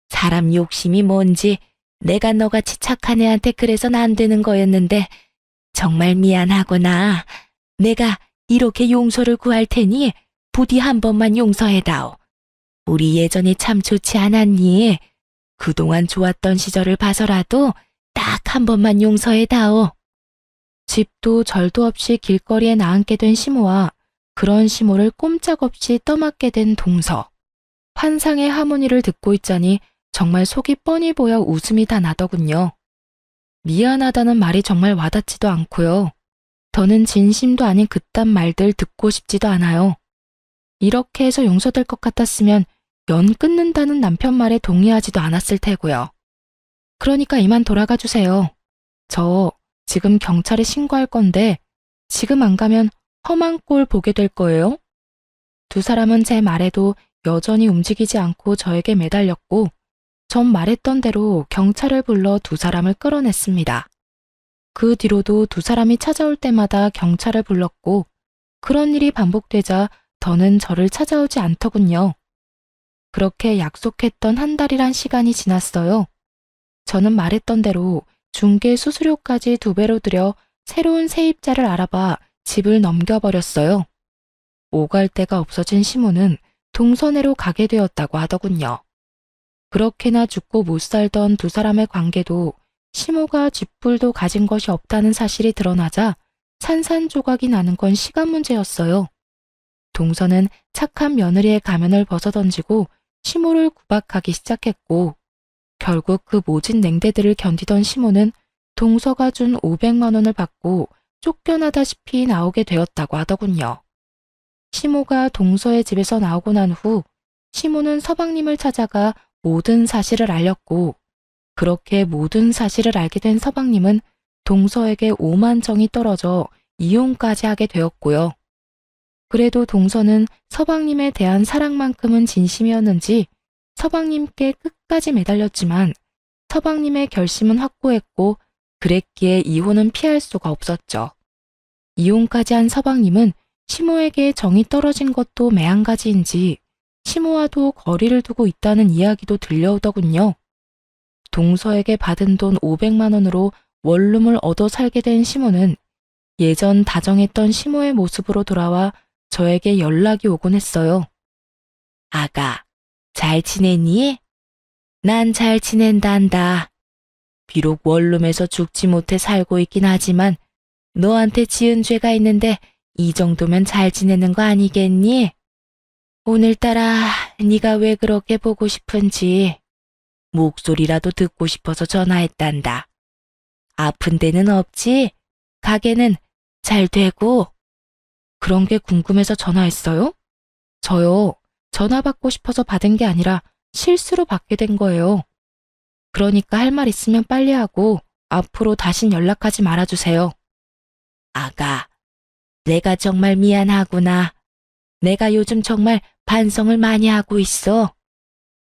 사람 욕심이 뭔지 내가 너같이 착한 애한테 그래선 안 되는 거였는데 정말 미안하구나. 내가 이렇게 용서를 구할 테니 부디 한 번만 용서해다오. 우리 예전에 참 좋지 않았니? 그동안 좋았던 시절을 봐서라도 딱 한 번만 용서해다오. 집도 절도 없이 길거리에 나앉게 된 시모와 그런 시모를 꼼짝없이 떠맡게 된 동서. 환상의 하모니를 듣고 있자니 정말 속이 뻔히 보여 웃음이 다 나더군요. 미안하다는 말이 정말 와닿지도 않고요. 더는 진심도 아닌 그딴 말들 듣고 싶지도 않아요. 이렇게 해서 용서될 것 같았으면 연 끊는다는 남편 말에 동의하지도 않았을 테고요. 그러니까 이만 돌아가 주세요. 저 지금 경찰에 신고할 건데 지금 안 가면 험한 꼴 보게 될 거예요. 두 사람은 제 말에도 여전히 움직이지 않고 저에게 매달렸고 전 말했던 대로 경찰을 불러 두 사람을 끌어냈습니다. 그 뒤로도 두 사람이 찾아올 때마다 경찰을 불렀고 그런 일이 반복되자 더는 저를 찾아오지 않더군요. 그렇게 약속했던 한 달이란 시간이 지났어요. 저는 말했던 대로 중개 수수료까지 2배로 들여 새로운 세입자를 알아봐 집을 넘겨버렸어요. 오갈 데가 없어진 시모는 동서내로 가게 되었다고 하더군요. 그렇게나 죽고 못 살던 두 사람의 관계도 시모가 쥐뿔도 가진 것이 없다는 사실이 드러나자 산산조각이 나는 건 시간 문제였어요. 동서는 착한 며느리의 가면을 벗어던지고 시모를 구박하기 시작했고 결국 그 모진 냉대들을 견디던 시모는 동서가 준 500만 원을 받고 쫓겨나다시피 나오게 되었다고 하더군요. 시모가 동서의 집에서 나오고 난 후 시모는 서방님을 찾아가 모든 사실을 알렸고 그렇게 모든 사실을 알게 된 서방님은 동서에게 오만정이 떨어져 이혼까지 하게 되었고요. 그래도 동서는 서방님에 대한 사랑만큼은 진심이었는지 서방님께 끝까지 매달렸지만 서방님의 결심은 확고했고 그랬기에 이혼은 피할 수가 없었죠. 이혼까지 한 서방님은 시모에게 정이 떨어진 것도 매한가지인지 시모와도 거리를 두고 있다는 이야기도 들려오더군요. 동서에게 받은 돈 500만 원으로 원룸을 얻어 살게 된 시모는 예전 다정했던 시모의 모습으로 돌아와 저에게 연락이 오곤 했어요. 아가, 잘 지냈니? 난 잘 지낸단다. 비록 원룸에서 죽지 못해 살고 있긴 하지만 너한테 지은 죄가 있는데 이 정도면 잘 지내는 거 아니겠니? 오늘따라 네가 왜 그렇게 보고 싶은지 목소리라도 듣고 싶어서 전화했단다. 아픈 데는 없지? 가게는 잘 되고? 그런 게 궁금해서 전화했어요? 저요, 전화 받고 싶어서 받은 게 아니라 실수로 받게 된 거예요. 그러니까 할 말 있으면 빨리 하고 앞으로 다신 연락하지 말아주세요. 아가, 내가 정말 미안하구나. 내가 요즘 정말 반성을 많이 하고 있어.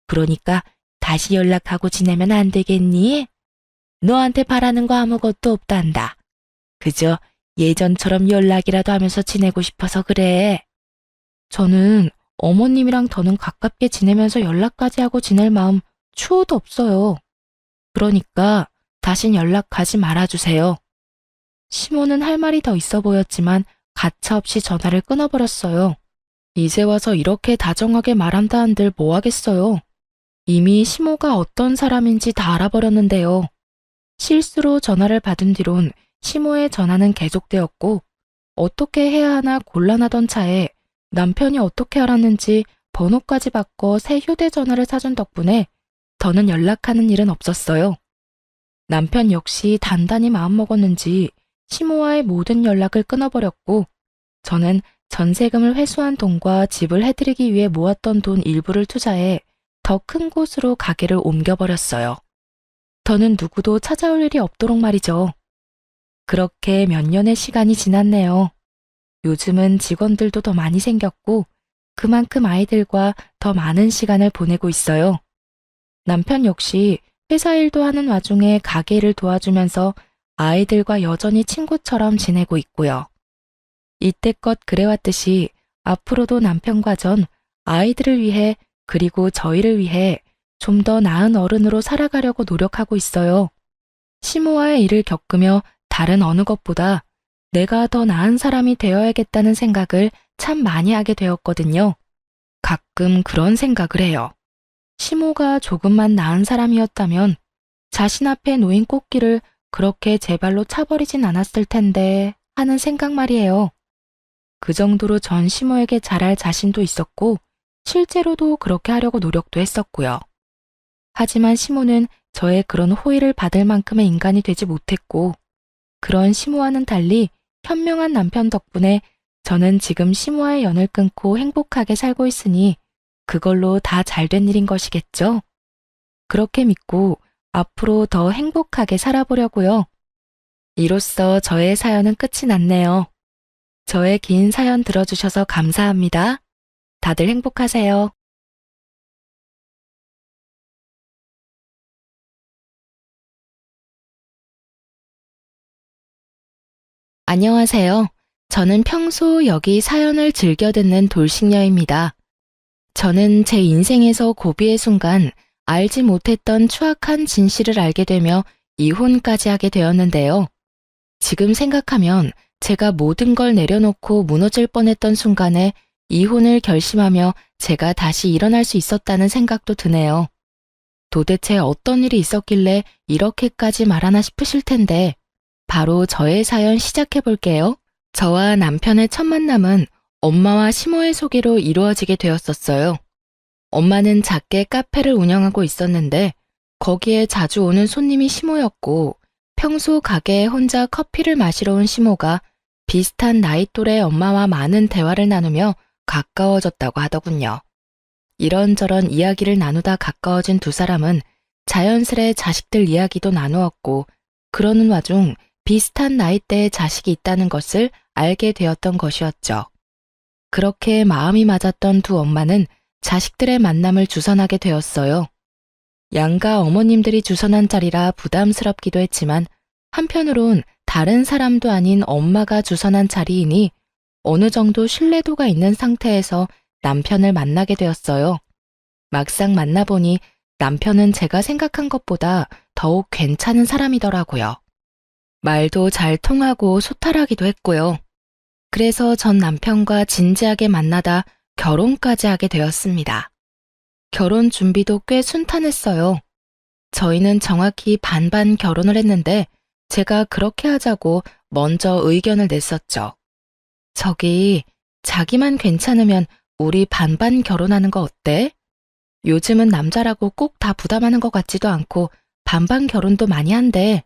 그러니까 다시 연락하고 지내면 안 되겠니? 너한테 바라는 거 아무것도 없단다. 그저 예전처럼 연락이라도 하면서 지내고 싶어서 그래. 저는 어머님이랑 더는 가깝게 지내면서 연락까지 하고 지낼 마음 추호도 없어요. 그러니까 다신 연락하지 말아주세요. 시모는 할 말이 더 있어 보였지만 가차없이 전화를 끊어버렸어요. 이제 와서 이렇게 다정하게 말한다 한들 뭐 하겠어요. 이미 시모가 어떤 사람인지 다 알아버렸는데요. 실수로 전화를 받은 뒤론 시모의 전화는 계속되었고 어떻게 해야 하나 곤란하던 차에 남편이 어떻게 알았는지 번호까지 바꿔 새 휴대전화를 사준 덕분에 더는 연락하는 일은 없었어요. 남편 역시 단단히 마음먹었는지 시모와의 모든 연락을 끊어버렸고 저는 전세금을 회수한 돈과 집을 해드리기 위해 모았던 돈 일부를 투자해 더 큰 곳으로 가게를 옮겨버렸어요. 더는 누구도 찾아올 일이 없도록 말이죠. 그렇게 몇 년의 시간이 지났네요. 요즘은 직원들도 더 많이 생겼고 그만큼 아이들과 더 많은 시간을 보내고 있어요. 남편 역시 회사 일도 하는 와중에 가게 일을 도와주면서 아이들과 여전히 친구처럼 지내고 있고요. 이때껏 그래왔듯이 앞으로도 남편과 전 아이들을 위해 그리고 저희를 위해 좀 더 나은 어른으로 살아가려고 노력하고 있어요. 시모와의 일을 겪으며 다른 어느 것보다 내가 더 나은 사람이 되어야겠다는 생각을 참 많이 하게 되었거든요. 가끔 그런 생각을 해요. 시모가 조금만 나은 사람이었다면 자신 앞에 놓인 꽃길을 그렇게 제 발로 차버리진 않았을 텐데 하는 생각 말이에요. 그 정도로 전 시모에게 잘할 자신도 있었고 실제로도 그렇게 하려고 노력도 했었고요. 하지만 시모는 저의 그런 호의를 받을 만큼의 인간이 되지 못했고 그런 시모와는 달리 현명한 남편 덕분에 저는 지금 시모와의 연을 끊고 행복하게 살고 있으니 그걸로 다 잘된 일인 것이겠죠? 그렇게 믿고 앞으로 더 행복하게 살아보려고요. 이로써 저의 사연은 끝이 났네요. 저의 긴 사연 들어주셔서 감사합니다. 다들 행복하세요. 안녕하세요. 저는 평소 여기 사연을 즐겨 듣는 돌싱녀입니다. 저는 제 인생에서 고비의 순간 알지 못했던 추악한 진실을 알게 되며 이혼까지 하게 되었는데요. 지금 생각하면 제가 모든 걸 내려놓고 무너질 뻔했던 순간에 이혼을 결심하며 제가 다시 일어날 수 있었다는 생각도 드네요. 도대체 어떤 일이 있었길래 이렇게까지 말하나 싶으실 텐데 바로 저의 사연 시작해 볼게요. 저와 남편의 첫 만남은 엄마와 시모의 소개로 이루어지게 되었었어요. 엄마는 작게 카페를 운영하고 있었는데 거기에 자주 오는 손님이 시모였고 평소 가게에 혼자 커피를 마시러 온 시모가 비슷한 나이 또래 엄마와 많은 대화를 나누며 가까워졌다고 하더군요. 이런저런 이야기를 나누다 가까워진 두 사람은 자연스레 자식들 이야기도 나누었고 그러는 와중 비슷한 나이대의 자식이 있다는 것을 알게 되었던 것이었죠. 그렇게 마음이 맞았던 두 엄마는 자식들의 만남을 주선하게 되었어요. 양가 어머님들이 주선한 자리라 부담스럽기도 했지만 한편으론 다른 사람도 아닌 엄마가 주선한 자리이니 어느 정도 신뢰도가 있는 상태에서 남편을 만나게 되었어요. 막상 만나보니 남편은 제가 생각한 것보다 더욱 괜찮은 사람이더라고요. 말도 잘 통하고 소탈하기도 했고요. 그래서 전 남편과 진지하게 만나다 결혼까지 하게 되었습니다. 결혼 준비도 꽤 순탄했어요. 저희는 정확히 반반 결혼을 했는데 제가 그렇게 하자고 먼저 의견을 냈었죠. 저기, 자기만 괜찮으면 우리 반반 결혼하는 거 어때? 요즘은 남자라고 꼭 다 부담하는 것 같지도 않고 반반 결혼도 많이 한대.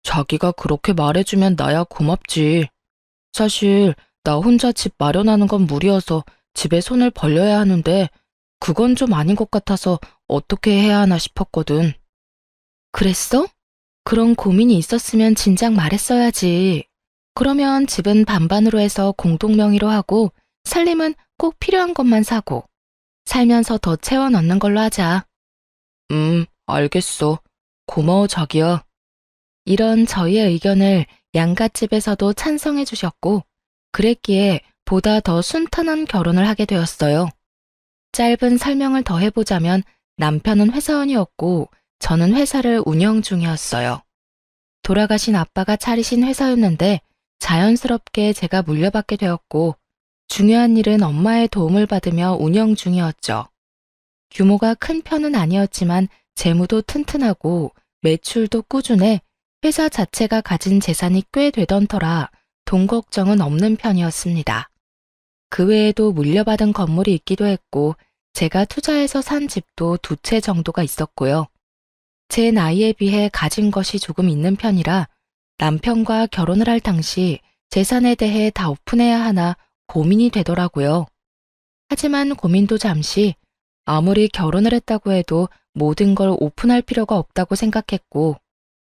자기가 그렇게 말해주면 나야 고맙지. 사실 나 혼자 집 마련하는 건 무리여서 집에 손을 벌려야 하는데 그건 좀 아닌 것 같아서 어떻게 해야 하나 싶었거든. 그랬어? 그런 고민이 있었으면 진작 말했어야지. 그러면 집은 반반으로 해서 공동명의로 하고 살림은 꼭 필요한 것만 사고 살면서 더 채워 넣는 걸로 하자. 알겠어. 고마워 자기야. 이런 저희의 의견을 양갓집에서도 찬성해 주셨고 그랬기에 보다 더 순탄한 결혼을 하게 되었어요. 짧은 설명을 더 해보자면 남편은 회사원이었고 저는 회사를 운영 중이었어요. 돌아가신 아빠가 차리신 회사였는데 자연스럽게 제가 물려받게 되었고 중요한 일은 엄마의 도움을 받으며 운영 중이었죠. 규모가 큰 편은 아니었지만 재무도 튼튼하고 매출도 꾸준해 회사 자체가 가진 재산이 꽤 되던 터라 돈 걱정은 없는 편이었습니다. 그 외에도 물려받은 건물이 있기도 했고 제가 투자해서 산 집도 2채 정도가 있었고요. 제 나이에 비해 가진 것이 조금 있는 편이라 남편과 결혼을 할 당시 재산에 대해 다 오픈해야 하나 고민이 되더라고요. 하지만 고민도 잠시 아무리 결혼을 했다고 해도 모든 걸 오픈할 필요가 없다고 생각했고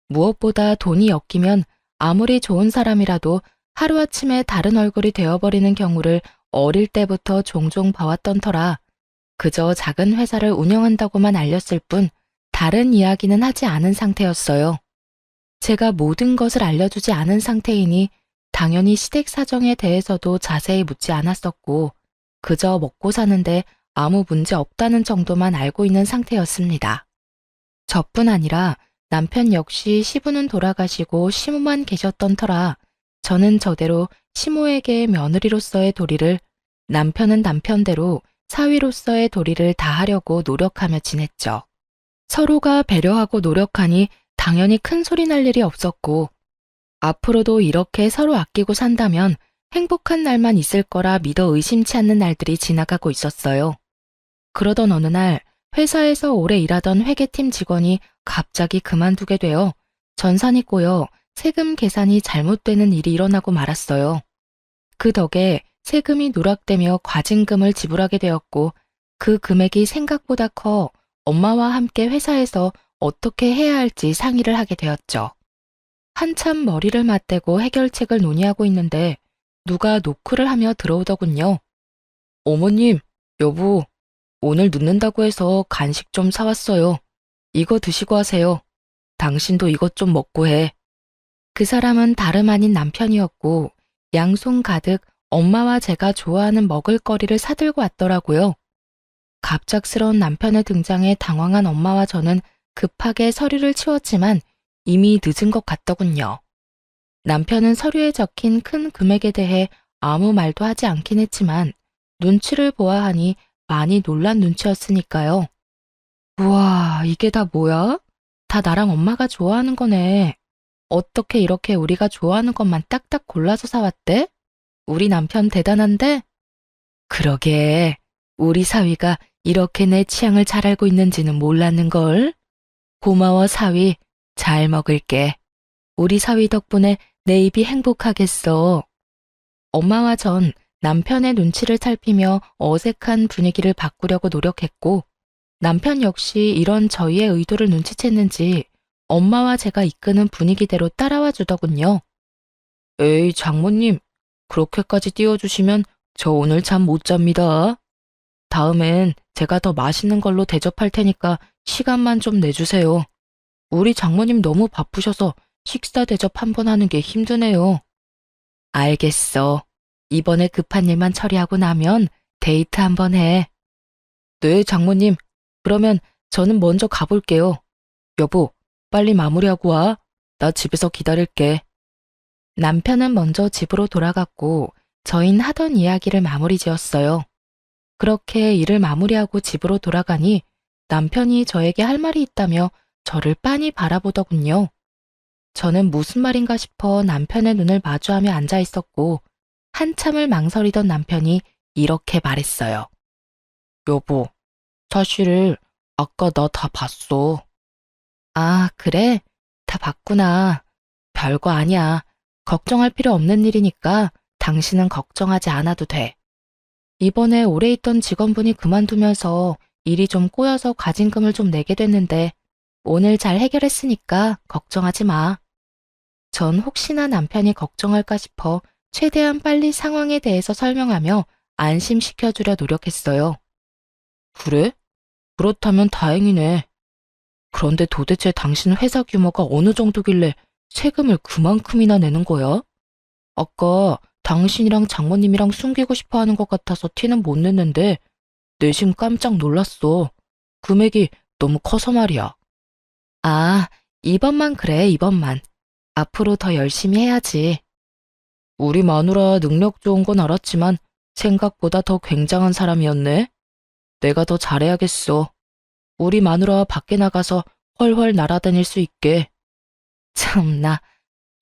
무엇보다 돈이 엮이면 아무리 좋은 사람이라도 하루아침에 다른 얼굴이 되어버리는 경우를 어릴 때부터 종종 봐왔던 터라 그저 작은 회사를 운영한다고만 알렸을 뿐 다른 이야기는 하지 않은 상태였어요. 제가 모든 것을 알려주지 않은 상태이니 당연히 시댁 사정에 대해서도 자세히 묻지 않았었고 그저 먹고 사는데 아무 문제 없다는 정도만 알고 있는 상태였습니다. 저뿐 아니라 남편 역시 시부는 돌아가시고 시모만 계셨던 터라 저는 저대로 시모에게 며느리로서의 도리를 남편은 남편대로 사위로서의 도리를 다하려고 노력하며 지냈죠. 서로가 배려하고 노력하니 당연히 큰 소리 날 일이 없었고 앞으로도 이렇게 서로 아끼고 산다면 행복한 날만 있을 거라 믿어 의심치 않는 날들이 지나가고 있었어요. 그러던 어느 날 회사에서 오래 일하던 회계팀 직원이 갑자기 그만두게 되어 전산이 꼬여 세금 계산이 잘못되는 일이 일어나고 말았어요. 그 덕에 세금이 누락되며 과징금을 지불하게 되었고 그 금액이 생각보다 커 엄마와 함께 회사에서 어떻게 해야 할지 상의를 하게 되었죠. 한참 머리를 맞대고 해결책을 논의하고 있는데 누가 노크를 하며 들어오더군요. 어머님, 여보, 오늘 늦는다고 해서 간식 좀 사왔어요. 이거 드시고 하세요. 당신도 이것 좀 먹고 해. 그 사람은 다름 아닌 남편이었고 양손 가득 엄마와 제가 좋아하는 먹을거리를 사들고 왔더라고요. 갑작스러운 남편의 등장에 당황한 엄마와 저는 급하게 서류를 치웠지만 이미 늦은 것 같더군요. 남편은 서류에 적힌 큰 금액에 대해 아무 말도 하지 않긴 했지만 눈치를 보아하니 많이 놀란 눈치였으니까요. 우와, 이게 다 뭐야? 다 나랑 엄마가 좋아하는 거네. 어떻게 이렇게 우리가 좋아하는 것만 딱딱 골라서 사왔대? 우리 남편 대단한데? 그러게, 우리 사위가 이렇게 내 취향을 잘 알고 있는지는 몰랐는걸. 고마워, 사위. 잘 먹을게. 우리 사위 덕분에 내 입이 행복하겠어. 엄마와 전 남편의 눈치를 살피며 어색한 분위기를 바꾸려고 노력했고 남편 역시 이런 저희의 의도를 눈치챘는지 엄마와 제가 이끄는 분위기대로 따라와 주더군요. 에이, 장모님, 그렇게까지 띄워주시면 저 오늘 잠 못 잡니다. 다음엔 제가 더 맛있는 걸로 대접할 테니까 시간만 좀 내주세요. 우리 장모님 너무 바쁘셔서 식사 대접 한 번 하는 게 힘드네요. 알겠어. 이번에 급한 일만 처리하고 나면 데이트 한 번 해. 네, 장모님. 그러면 저는 먼저 가볼게요. 여보, 빨리 마무리하고 와. 나 집에서 기다릴게. 남편은 먼저 집으로 돌아갔고 저흰 하던 이야기를 마무리 지었어요. 그렇게 일을 마무리하고 집으로 돌아가니 남편이 저에게 할 말이 있다며 저를 빤히 바라보더군요. 저는 무슨 말인가 싶어 남편의 눈을 마주하며 앉아 있었고 한참을 망설이던 남편이 이렇게 말했어요. 여보, 사실 아까 나 다 봤어. 아, 그래? 다 봤구나. 별거 아니야. 걱정할 필요 없는 일이니까 당신은 걱정하지 않아도 돼. 이번에 오래 있던 직원분이 그만두면서 일이 좀 꼬여서 과징금을 좀 내게 됐는데 오늘 잘 해결했으니까 걱정하지 마. 전 혹시나 남편이 걱정할까 싶어 최대한 빨리 상황에 대해서 설명하며 안심시켜주려 노력했어요. 그래? 그렇다면 다행이네. 그런데 도대체 당신 회사 규모가 어느 정도길래 세금을 그만큼이나 내는 거야? 아까 당신이랑 장모님이랑 숨기고 싶어 하는 것 같아서 티는 못 냈는데 내심 깜짝 놀랐어. 금액이 너무 커서 말이야. 아, 이번만 그래, 이번만. 앞으로 더 열심히 해야지. 우리 마누라 능력 좋은 건 알았지만 생각보다 더 굉장한 사람이었네. 내가 더 잘해야겠어. 우리 마누라 밖에 나가서 훨훨 날아다닐 수 있게. 참나,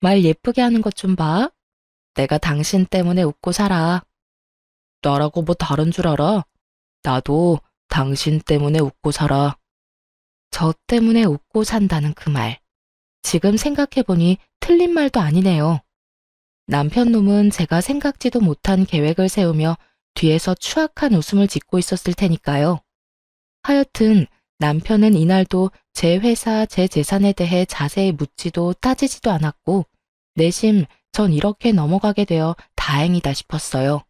말 예쁘게 하는 것 좀 봐. 내가 당신 때문에 웃고 살아. 나라고 뭐 다른 줄 알아? 나도 당신 때문에 웃고 살아. 저 때문에 웃고 산다는 그 말. 지금 생각해보니 틀린 말도 아니네요. 남편 놈은 제가 생각지도 못한 계획을 세우며 뒤에서 추악한 웃음을 짓고 있었을 테니까요. 하여튼 남편은 이날도 제 회사, 제 재산에 대해 자세히 묻지도 따지지도 않았고 내심 전 이렇게 넘어가게 되어 다행이다 싶었어요.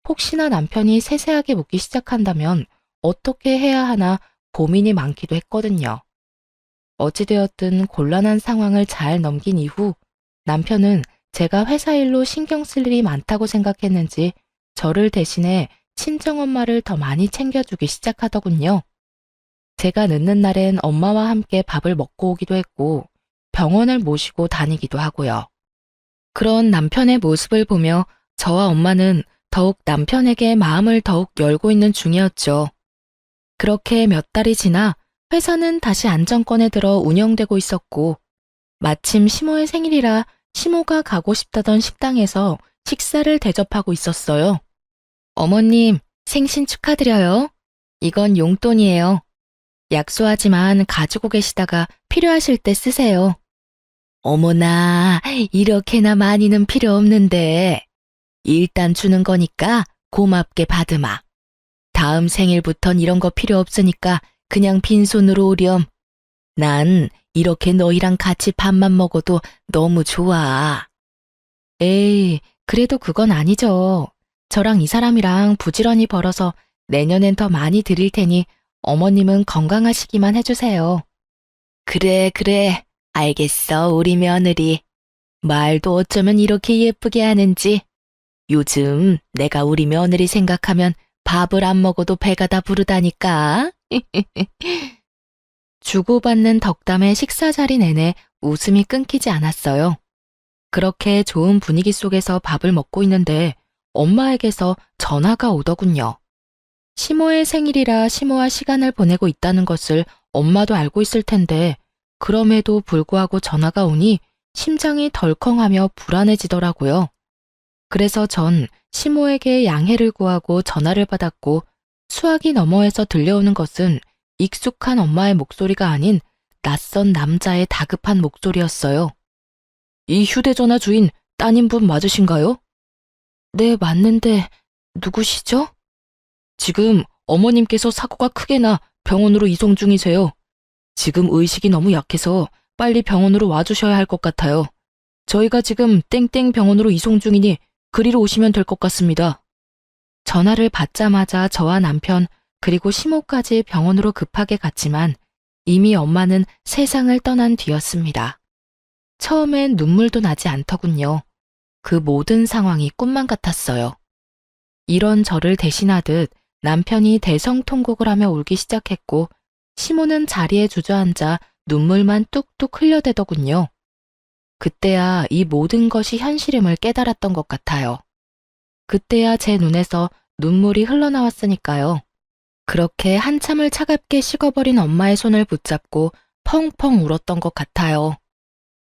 혹시나 남편이 세세하게 묻기 시작한다면 어떻게 해야 하나 고민이 많기도 했거든요. 어찌되었든 곤란한 상황을 잘 넘긴 이후 남편은 제가 회사 일로 신경 쓸 일이 많다고 생각했는지 저를 대신해 친정엄마를 더 많이 챙겨주기 시작하더군요. 제가 늦는 날엔 엄마와 함께 밥을 먹고 오기도 했고 병원을 모시고 다니기도 하고요. 그런 남편의 모습을 보며 저와 엄마는 더욱 남편에게 마음을 더욱 열고 있는 중이었죠. 그렇게 몇 달이 지나 회사는 다시 안정권에 들어 운영되고 있었고 마침 시모의 생일이라 시모가 가고 싶다던 식당에서 식사를 대접하고 있었어요. 어머님, 생신 축하드려요. 이건 용돈이에요. 약소하지만 가지고 계시다가 필요하실 때 쓰세요. 어머나, 이렇게나 많이는 필요 없는데. 일단 주는 거니까 고맙게 받으마. 다음 생일부턴 이런 거 필요 없으니까 그냥 빈손으로 오렴. 난 이렇게 너희랑 같이 밥만 먹어도 너무 좋아. 에이, 그래도 그건 아니죠. 저랑 이 사람이랑 부지런히 벌어서 내년엔 더 많이 드릴 테니 어머님은 건강하시기만 해주세요. 그래, 그래. 알겠어, 우리 며느리. 말도 어쩌면 이렇게 예쁘게 하는지. 요즘 내가 우리 며느리 생각하면 밥을 안 먹어도 배가 다 부르다니까. 주고받는 덕담의 식사 자리 내내 웃음이 끊기지 않았어요. 그렇게 좋은 분위기 속에서 밥을 먹고 있는데 엄마에게서 전화가 오더군요. 시모의 생일이라 시모와 시간을 보내고 있다는 것을 엄마도 알고 있을 텐데 그럼에도 불구하고 전화가 오니 심장이 덜컹하며 불안해지더라고요. 그래서 전 시모에게 양해를 구하고 전화를 받았고 수화기 너머에서 들려오는 것은 익숙한 엄마의 목소리가 아닌 낯선 남자의 다급한 목소리였어요. 이 휴대전화 주인 따님분 맞으신가요? 네, 맞는데 누구시죠? 지금 어머님께서 사고가 크게 나 병원으로 이송 중이세요. 지금 의식이 너무 약해서 빨리 병원으로 와주셔야 할 것 같아요. 저희가 지금 땡땡 병원으로 이송 중이니 그리로 오시면 될 것 같습니다. 전화를 받자마자 저와 남편 그리고 시모까지 병원으로 급하게 갔지만 이미 엄마는 세상을 떠난 뒤였습니다. 처음엔 눈물도 나지 않더군요. 그 모든 상황이 꿈만 같았어요. 이런 저를 대신하듯 남편이 대성통곡을 하며 울기 시작했고 시모는 자리에 주저앉아 눈물만 뚝뚝 흘려대더군요. 그때야 이 모든 것이 현실임을 깨달았던 것 같아요. 그때야 제 눈에서 눈물이 흘러나왔으니까요. 그렇게 한참을 차갑게 식어버린 엄마의 손을 붙잡고 펑펑 울었던 것 같아요.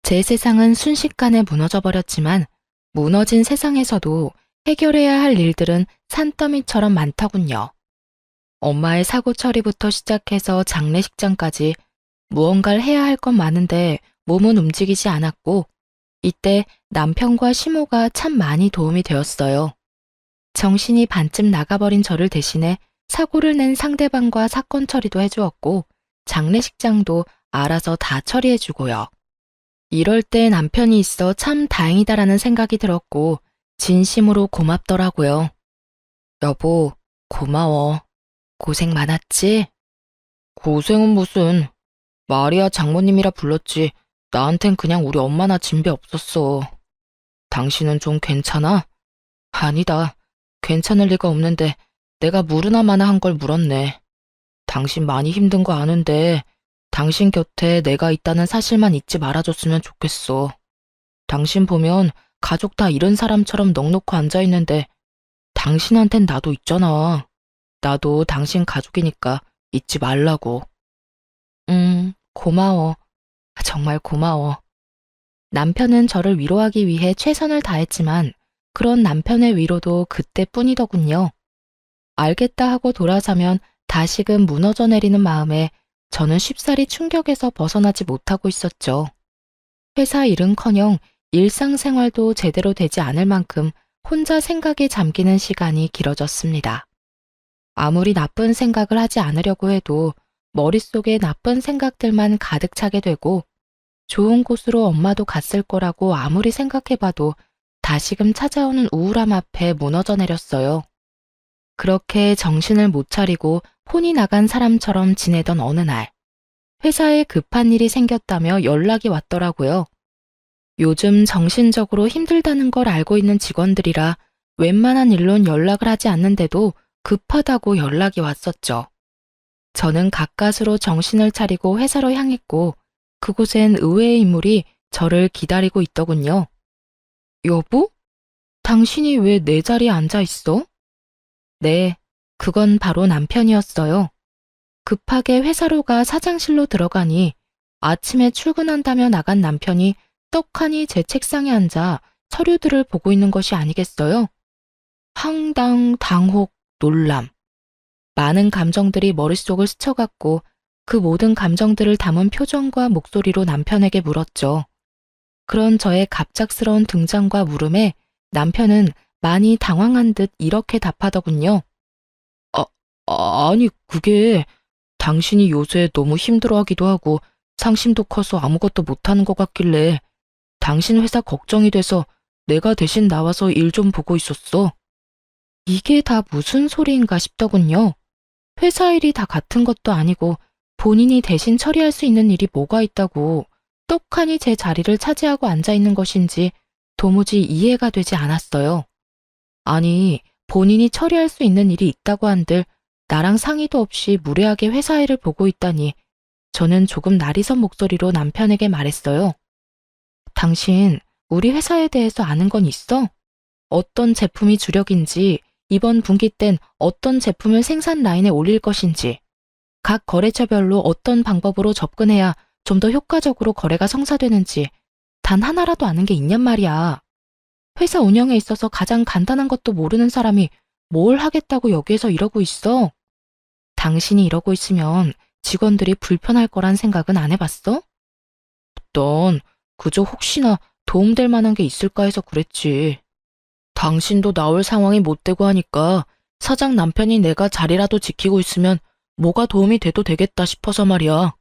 제 세상은 순식간에 무너져버렸지만 무너진 세상에서도 해결해야 할 일들은 산더미처럼 많더군요. 엄마의 사고 처리부터 시작해서 장례식장까지 무언가를 해야 할 건 많은데 몸은 움직이지 않았고 이때 남편과 시모가 참 많이 도움이 되었어요. 정신이 반쯤 나가버린 저를 대신해 사고를 낸 상대방과 사건 처리도 해주었고 장례식장도 알아서 다 처리해주고요. 이럴 때 남편이 있어 참 다행이다라는 생각이 들었고 진심으로 고맙더라고요. 여보, 고마워. 고생 많았지? 고생은 무슨. 마리아 장모님이라 불렀지. 나한텐 그냥 우리 엄마나 진배 없었어. 당신은 좀 괜찮아? 아니다. 괜찮을 리가 없는데 내가 물으나 마나 한 걸 물었네. 당신 많이 힘든 거 아는데 당신 곁에 내가 있다는 사실만 잊지 말아줬으면 좋겠어. 당신 보면 가족 다 이런 사람처럼 넋놓고 앉아있는데 당신한텐 나도 있잖아. 나도 당신 가족이니까 잊지 말라고. 고마워. 정말 고마워. 남편은 저를 위로하기 위해 최선을 다했지만 그런 남편의 위로도 그때뿐이더군요. 알겠다 하고 돌아서면 다시금 무너져 내리는 마음에 저는 쉽사리 충격에서 벗어나지 못하고 있었죠. 회사 일은커녕 일상생활도 제대로 되지 않을 만큼 혼자 생각에 잠기는 시간이 길어졌습니다. 아무리 나쁜 생각을 하지 않으려고 해도 머릿속에 나쁜 생각들만 가득 차게 되고 좋은 곳으로 엄마도 갔을 거라고 아무리 생각해봐도 다시금 찾아오는 우울함 앞에 무너져 내렸어요. 그렇게 정신을 못 차리고 혼이 나간 사람처럼 지내던 어느 날, 회사에 급한 일이 생겼다며 연락이 왔더라고요. 요즘 정신적으로 힘들다는 걸 알고 있는 직원들이라 웬만한 일론 연락을 하지 않는데도 급하다고 연락이 왔었죠. 저는 가까스로 정신을 차리고 회사로 향했고 그곳엔 의외의 인물이 저를 기다리고 있더군요. 여보? 당신이 왜 내 자리에 앉아 있어? 네, 그건 바로 남편이었어요. 급하게 회사로 가 사장실로 들어가니 아침에 출근한다며 나간 남편이 떡하니 제 책상에 앉아 서류들을 보고 있는 것이 아니겠어요? 황당, 당혹, 놀람. 많은 감정들이 머릿속을 스쳐갔고 그 모든 감정들을 담은 표정과 목소리로 남편에게 물었죠. 그런 저의 갑작스러운 등장과 물음에 남편은 많이 당황한 듯 이렇게 답하더군요. 아니, 그게 당신이 요새 너무 힘들어하기도 하고 상심도 커서 아무것도 못하는 것 같길래 당신 회사 걱정이 돼서 내가 대신 나와서 일 좀 보고 있었어. 이게 다 무슨 소리인가 싶더군요. 회사 일이 다 같은 것도 아니고 본인이 대신 처리할 수 있는 일이 뭐가 있다고 떡하니 제 자리를 차지하고 앉아 있는 것인지 도무지 이해가 되지 않았어요. 아니, 본인이 처리할 수 있는 일이 있다고 한들 나랑 상의도 없이 무례하게 회사 일을 보고 있다니 저는 조금 나리선 목소리로 남편에게 말했어요. 당신, 우리 회사에 대해서 아는 건 있어? 어떤 제품이 주력인지, 이번 분기 땐 어떤 제품을 생산 라인에 올릴 것인지, 각 거래처별로 어떤 방법으로 접근해야 좀 더 효과적으로 거래가 성사되는지 단 하나라도 아는 게 있냔 말이야. 회사 운영에 있어서 가장 간단한 것도 모르는 사람이 뭘 하겠다고 여기에서 이러고 있어? 당신이 이러고 있으면 직원들이 불편할 거란 생각은 안 해봤어? 넌 그저 혹시나 도움될 만한 게 있을까 해서 그랬지. 당신도 나올 상황이 못 되고 하니까 사장 남편이 내가 자리라도 지키고 있으면 뭐가 도움이 돼도 되겠다 싶어서 말이야.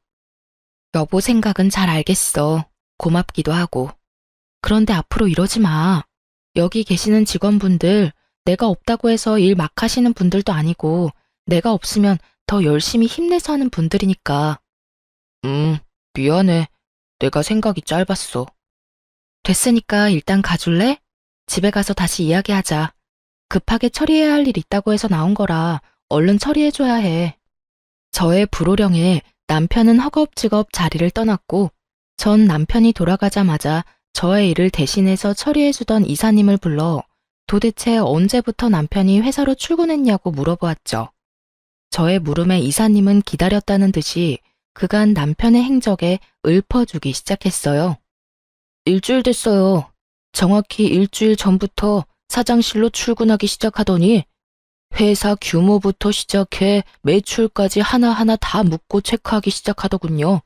여보 생각은 잘 알겠어. 고맙기도 하고. 그런데 앞으로 이러지 마. 여기 계시는 직원분들, 내가 없다고 해서 일 막 하시는 분들도 아니고 내가 없으면 더 열심히 힘내서 하는 분들이니까. 미안해. 내가 생각이 짧았어. 됐으니까 일단 가줄래? 집에 가서 다시 이야기하자. 급하게 처리해야 할 일 있다고 해서 나온 거라 얼른 처리해줘야 해. 저의 불호령에 남편은 허겁지겁 자리를 떠났고 전 남편이 돌아가자마자 저의 일을 대신해서 처리해주던 이사님을 불러 도대체 언제부터 남편이 회사로 출근했냐고 물어보았죠. 저의 물음에 이사님은 기다렸다는 듯이 그간 남편의 행적에 읊어주기 시작했어요. 일주일 됐어요. 정확히 일주일 전부터 사장실로 출근하기 시작하더니 회사 규모부터 시작해 매출까지 하나하나 다 묻고 체크하기 시작하더군요.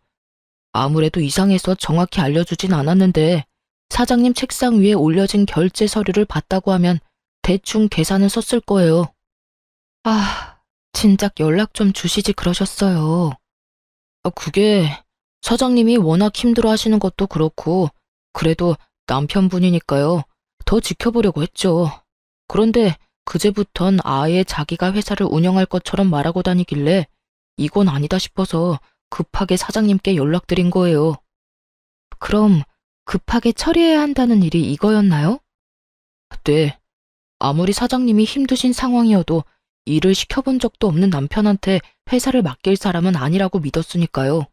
아무래도 이상해서 정확히 알려주진 않았는데 사장님 책상 위에 올려진 결제 서류를 봤다고 하면 대충 계산은 썼을 거예요. 진작 연락 좀 주시지 그러셨어요. 그게 사장님이 워낙 힘들어 하시는 것도 그렇고 그래도 남편분이니까요. 더 지켜보려고 했죠. 그런데 그제부턴 아예 자기가 회사를 운영할 것처럼 말하고 다니길래 이건 아니다 싶어서 급하게 사장님께 연락드린 거예요. 그럼 급하게 처리해야 한다는 일이 이거였나요? 네. 아무리 사장님이 힘드신 상황이어도 일을 시켜본 적도 없는 남편한테 회사를 맡길 사람은 아니라고 믿었으니까요.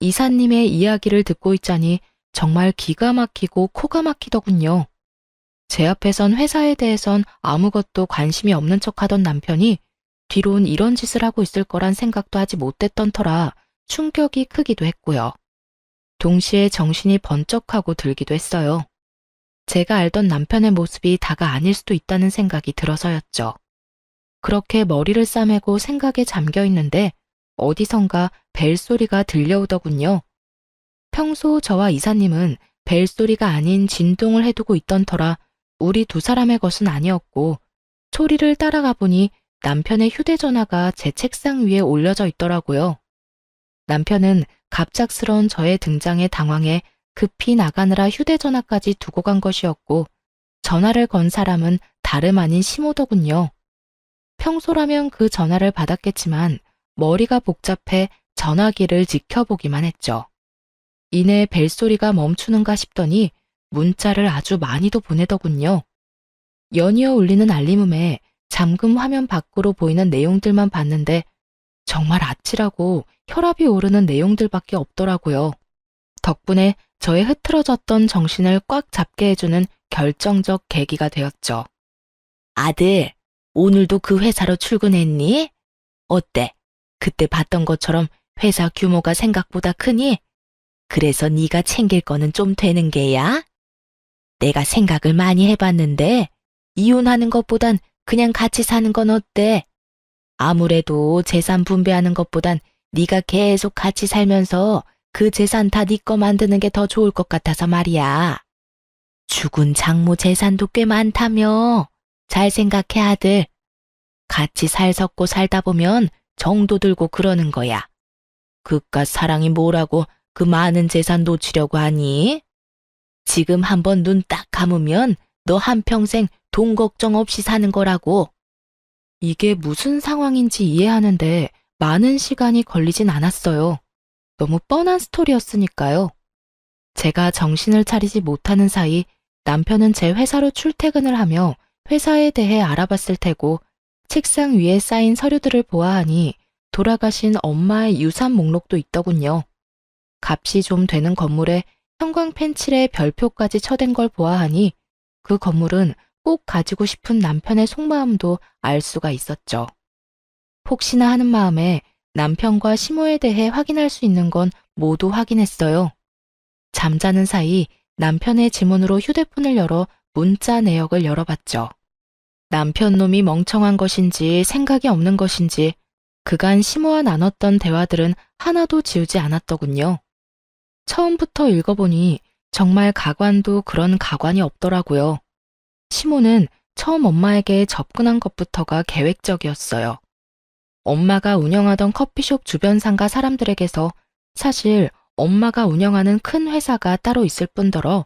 이사님의 이야기를 듣고 있자니 정말 기가 막히고 코가 막히더군요. 제 앞에선 회사에 대해선 아무것도 관심이 없는 척하던 남편이 뒤론 이런 짓을 하고 있을 거란 생각도 하지 못했던 터라 충격이 크기도 했고요. 동시에 정신이 번쩍하고 들기도 했어요. 제가 알던 남편의 모습이 다가 아닐 수도 있다는 생각이 들어서였죠. 그렇게 머리를 싸매고 생각에 잠겨 있는데 어디선가 벨소리가 들려오더군요. 평소 저와 이사님은 벨소리가 아닌 진동을 해두고 있던 터라 우리 두 사람의 것은 아니었고 소리를 따라가 보니 남편의 휴대전화가 제 책상 위에 올려져 있더라고요. 남편은 갑작스러운 저의 등장에 당황해 급히 나가느라 휴대전화까지 두고 간 것이었고 전화를 건 사람은 다름 아닌 시모더군요. 평소라면 그 전화를 받았겠지만 머리가 복잡해 전화기를 지켜보기만 했죠. 이내 벨소리가 멈추는가 싶더니 문자를 아주 많이도 보내더군요. 연이어 울리는 알림음에 잠금 화면 밖으로 보이는 내용들만 봤는데 정말 아찔하고 혈압이 오르는 내용들밖에 없더라고요. 덕분에 저의 흐트러졌던 정신을 꽉 잡게 해주는 결정적 계기가 되었죠. 아들, 오늘도 그 회사로 출근했니? 어때? 그때 봤던 것처럼 회사 규모가 생각보다 크니? 그래서 네가 챙길 거는 좀 되는 게야? 내가 생각을 많이 해봤는데 이혼하는 것보단 그냥 같이 사는 건 어때? 아무래도 재산 분배하는 것보단 네가 계속 같이 살면서 그 재산 다 네 거 만드는 게 더 좋을 것 같아서 말이야. 죽은 장모 재산도 꽤 많다며. 잘 생각해 아들. 같이 살 섞고 살다 보면 정도 들고 그러는 거야. 그깟 사랑이 뭐라고 그 많은 재산 놓치려고 하니? 지금 한번 눈 딱 감으면 너 한평생 돈 걱정 없이 사는 거라고. 이게 무슨 상황인지 이해하는데 많은 시간이 걸리진 않았어요. 너무 뻔한 스토리였으니까요. 제가 정신을 차리지 못하는 사이 남편은 제 회사로 출퇴근을 하며 회사에 대해 알아봤을 테고 책상 위에 쌓인 서류들을 보아하니 돌아가신 엄마의 유산 목록도 있더군요. 값이 좀 되는 건물에 형광 펜칠에 별표까지 쳐댄 걸 보아하니 그 건물은 꼭 가지고 싶은 남편의 속마음도 알 수가 있었죠. 혹시나 하는 마음에 남편과 시모에 대해 확인할 수 있는 건 모두 확인했어요. 잠자는 사이 남편의 지문으로 휴대폰을 열어 문자 내역을 열어봤죠. 남편 놈이 멍청한 것인지 생각이 없는 것인지 그간 시모와 나눴던 대화들은 하나도 지우지 않았더군요. 처음부터 읽어보니 정말 가관도 그런 가관이 없더라고요. 시모는 처음 엄마에게 접근한 것부터가 계획적이었어요. 엄마가 운영하던 커피숍 주변 상가 사람들에게서 사실 엄마가 운영하는 큰 회사가 따로 있을 뿐더러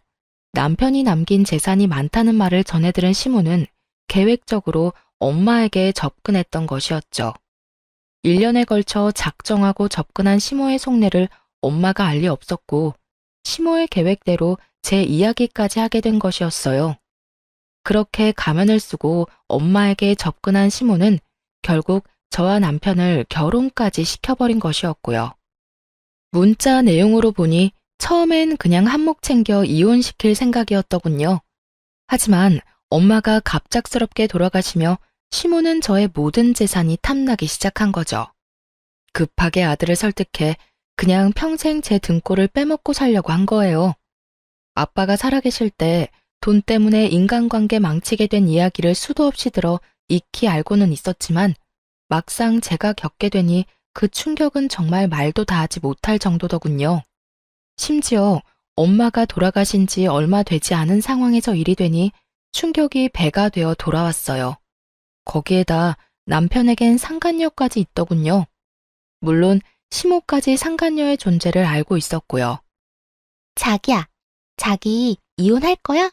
남편이 남긴 재산이 많다는 말을 전해들은 시모는 계획적으로 엄마에게 접근했던 것이었죠. 1년에 걸쳐 작정하고 접근한 시모의 속내를 엄마가 알 리 없었고 시모의 계획대로 제 이야기까지 하게 된 것이었어요. 그렇게 가면을 쓰고 엄마에게 접근한 시모는 결국 저와 남편을 결혼까지 시켜버린 것이었고요. 문자 내용으로 보니 처음엔 그냥 한몫 챙겨 이혼시킬 생각이었더군요. 하지만 엄마가 갑작스럽게 돌아가시며 시모는 저의 모든 재산이 탐나기 시작한 거죠. 급하게 아들을 설득해 그냥 평생 제 등골을 빼먹고 살려고 한 거예요. 아빠가 살아계실 때 돈 때문에 인간관계 망치게 된 이야기를 수도 없이 들어 익히 알고는 있었지만 막상 제가 겪게 되니 그 충격은 정말 말도 다 하지 못할 정도더군요. 심지어 엄마가 돌아가신 지 얼마 되지 않은 상황에서 일이 되니 충격이 배가 되어 돌아왔어요. 거기에다 남편에겐 상간녀까지 있더군요. 물론 시모까지 상간녀의 존재를 알고 있었고요. 자기야, 자기 이혼할 거야?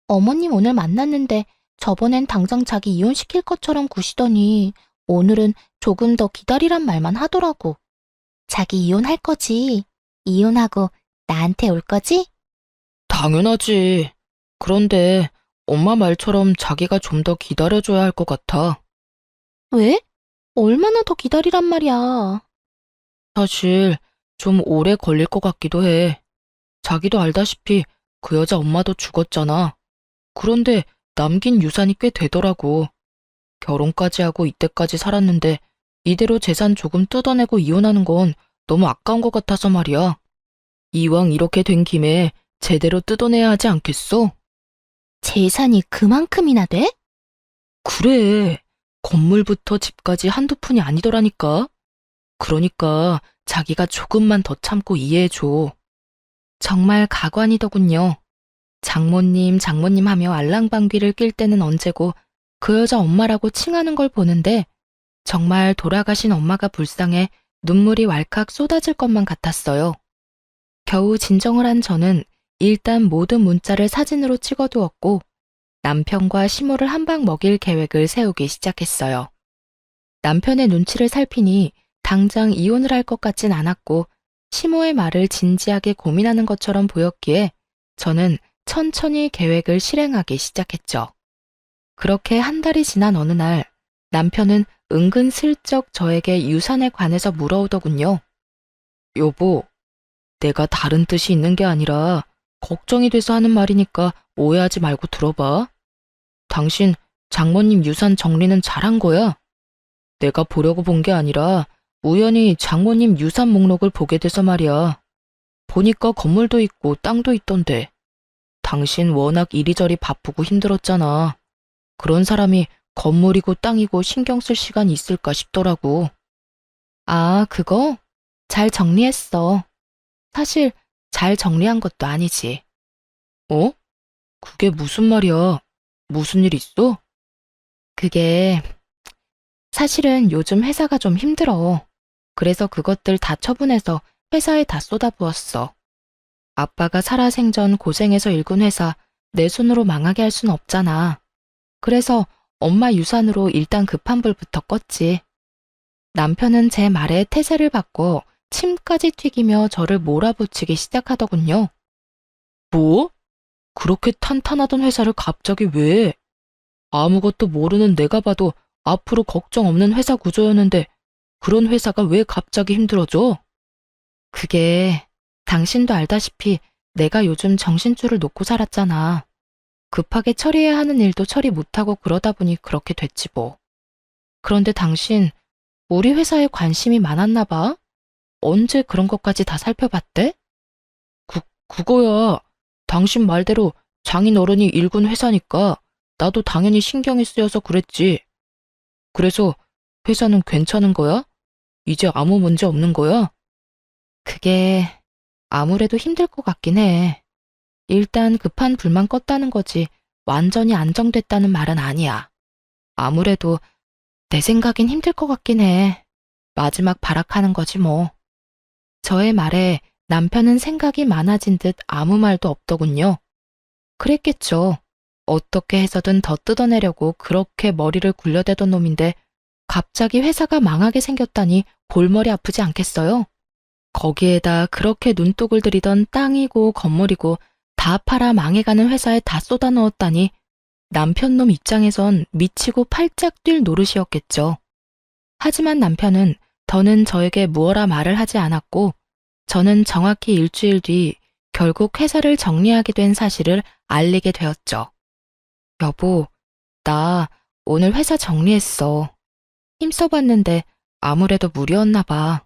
어머님 오늘 만났는데 저번엔 당장 자기 이혼시킬 것처럼 구시더니 오늘은 조금 더 기다리란 말만 하더라고. 자기 이혼할 거지? 이혼하고 나한테 올 거지? 당연하지. 그런데 엄마 말처럼 자기가 좀 더 기다려줘야 할 것 같아. 왜? 얼마나 더 기다리란 말이야. 사실 좀 오래 걸릴 것 같기도 해. 자기도 알다시피 그 여자 엄마도 죽었잖아. 그런데 남긴 유산이 꽤 되더라고. 결혼까지 하고 이때까지 살았는데 이대로 재산 조금 뜯어내고 이혼하는 건 너무 아까운 것 같아서 말이야. 이왕 이렇게 된 김에 제대로 뜯어내야 하지 않겠어? 재산이 그만큼이나 돼? 그래. 건물부터 집까지 한두 푼이 아니더라니까. 그러니까 자기가 조금만 더 참고 이해해줘. 정말 가관이더군요. 장모님, 장모님 하며 알랑방귀를 낄 때는 언제고 그 여자 엄마라고 칭하는 걸 보는데 정말 돌아가신 엄마가 불쌍해 눈물이 왈칵 쏟아질 것만 같았어요. 겨우 진정을 한 저는 일단 모든 문자를 사진으로 찍어두었고 남편과 시모를 한 방 먹일 계획을 세우기 시작했어요. 남편의 눈치를 살피니 당장 이혼을 할 것 같진 않았고 시모의 말을 진지하게 고민하는 것처럼 보였기에 저는 천천히 계획을 실행하기 시작했죠. 그렇게 한 달이 지난 어느 날 남편은 은근슬쩍 저에게 유산에 관해서 물어오더군요. 여보, 내가 다른 뜻이 있는 게 아니라 걱정이 돼서 하는 말이니까 오해하지 말고 들어봐. 당신 장모님 유산 정리는 잘한 거야? 내가 보려고 본 게 아니라 우연히 장모님 유산 목록을 보게 돼서 말이야. 보니까 건물도 있고 땅도 있던데. 당신 워낙 이리저리 바쁘고 힘들었잖아. 그런 사람이 건물이고 땅이고 신경 쓸 시간이 있을까 싶더라고. 아, 그거? 잘 정리했어. 사실 잘 정리한 것도 아니지. 어? 그게 무슨 말이야? 무슨 일 있어? 그게 사실은 요즘 회사가 좀 힘들어. 그래서 그것들 다 처분해서 회사에 다 쏟아부었어. 아빠가 살아생전 고생해서 일군 회사 내 손으로 망하게 할 순 없잖아. 그래서 엄마 유산으로 일단 급한 불부터 껐지. 남편은 제 말에 태세를 받고 침까지 튀기며 저를 몰아붙이기 시작하더군요. 뭐? 그렇게 탄탄하던 회사를 갑자기 왜? 아무것도 모르는 내가 봐도 앞으로 걱정 없는 회사 구조였는데 그런 회사가 왜 갑자기 힘들어져? 그게 당신도 알다시피 내가 요즘 정신줄을 놓고 살았잖아. 급하게 처리해야 하는 일도 처리 못하고 그러다 보니 그렇게 됐지 뭐. 그런데 당신 우리 회사에 관심이 많았나 봐? 언제 그런 것까지 다 살펴봤대? 그거야. 당신 말대로 장인어른이 일군 회사니까 나도 당연히 신경이 쓰여서 그랬지. 그래서 회사는 괜찮은 거야? 이제 아무 문제 없는 거야? 그게 아무래도 힘들 것 같긴 해. 일단 급한 불만 껐다는 거지 완전히 안정됐다는 말은 아니야. 아무래도 내 생각엔 힘들 것 같긴 해. 마지막 발악하는 거지 뭐. 저의 말에 남편은 생각이 많아진 듯 아무 말도 없더군요. 그랬겠죠. 어떻게 해서든 더 뜯어내려고 그렇게 머리를 굴려대던 놈인데 갑자기 회사가 망하게 생겼다니 골머리 아프지 않겠어요? 거기에다 그렇게 눈독을 들이던 땅이고 건물이고 다 팔아 망해가는 회사에 다 쏟아 넣었다니 남편 놈 입장에선 미치고 팔짝 뛸 노릇이었겠죠. 하지만 남편은 더는 저에게 무어라 말을 하지 않았고 저는 정확히 일주일 뒤 결국 회사를 정리하게 된 사실을 알리게 되었죠. 여보, 나 오늘 회사 정리했어. 힘써봤는데 아무래도 무리였나 봐.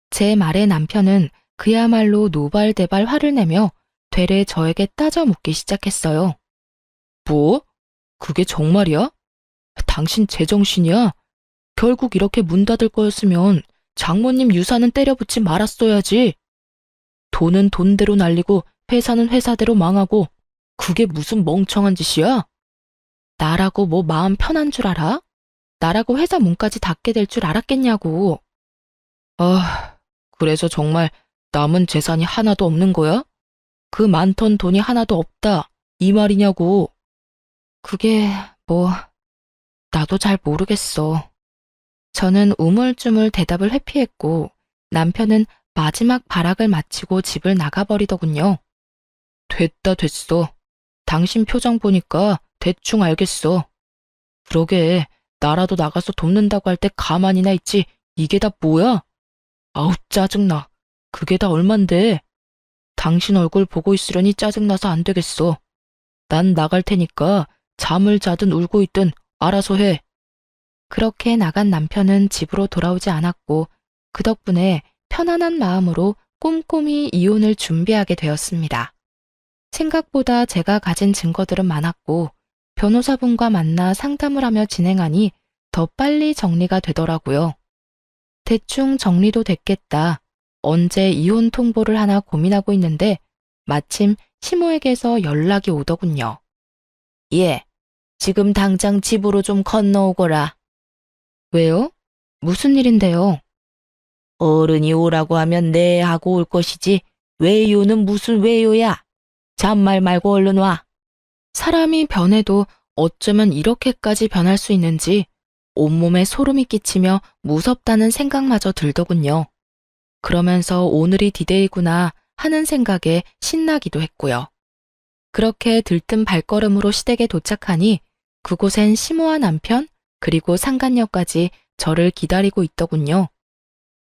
제 말에 남편은 그야말로 노발대발 화를 내며 되레 저에게 따져 묻기 시작했어요. 뭐? 그게 정말이야? 당신 제정신이야? 결국 이렇게 문 닫을 거였으면 장모님 유산은 때려붙지 말았어야지. 돈은 돈대로 날리고 회사는 회사대로 망하고 그게 무슨 멍청한 짓이야? 나라고 뭐 마음 편한 줄 알아? 나라고 회사 문까지 닫게 될 줄 알았겠냐고. 아, 그래서 정말 남은 재산이 하나도 없는 거야? 그 많던 돈이 하나도 없다, 이 말이냐고. 그게 뭐 나도 잘 모르겠어. 저는 우물쭈물 대답을 회피했고 남편은 마지막 발악을 마치고 집을 나가버리더군요. 됐어. 당신 표정 보니까 대충 알겠어. 그러게, 나라도 나가서 돕는다고 할 때 가만히나 있지. 이게 다 뭐야? 아우, 짜증나. 그게 다 얼만데. 당신 얼굴 보고 있으려니 짜증나서 안 되겠어. 난 나갈 테니까 잠을 자든 울고 있든 알아서 해. 그렇게 나간 남편은 집으로 돌아오지 않았고 그 덕분에 편안한 마음으로 꼼꼼히 이혼을 준비하게 되었습니다. 생각보다 제가 가진 증거들은 많았고 변호사분과 만나 상담을 하며 진행하니 더 빨리 정리가 되더라고요. 대충 정리도 됐겠다. 언제 이혼 통보를 하나 고민하고 있는데 마침 시모에게서 연락이 오더군요. 예, 지금 당장 집으로 좀 건너오거라. 왜요? 무슨 일인데요? 어른이 오라고 하면 네 하고 올 것이지 왜요는 무슨 왜요야? 잔말 말고 얼른 와. 사람이 변해도 어쩌면 이렇게까지 변할 수 있는지 온몸에 소름이 끼치며 무섭다는 생각마저 들더군요. 그러면서 오늘이 디데이구나 하는 생각에 신나기도 했고요. 그렇게 들뜬 발걸음으로 시댁에 도착하니 그곳엔 시모와 남편 그리고 상간녀까지 저를 기다리고 있더군요.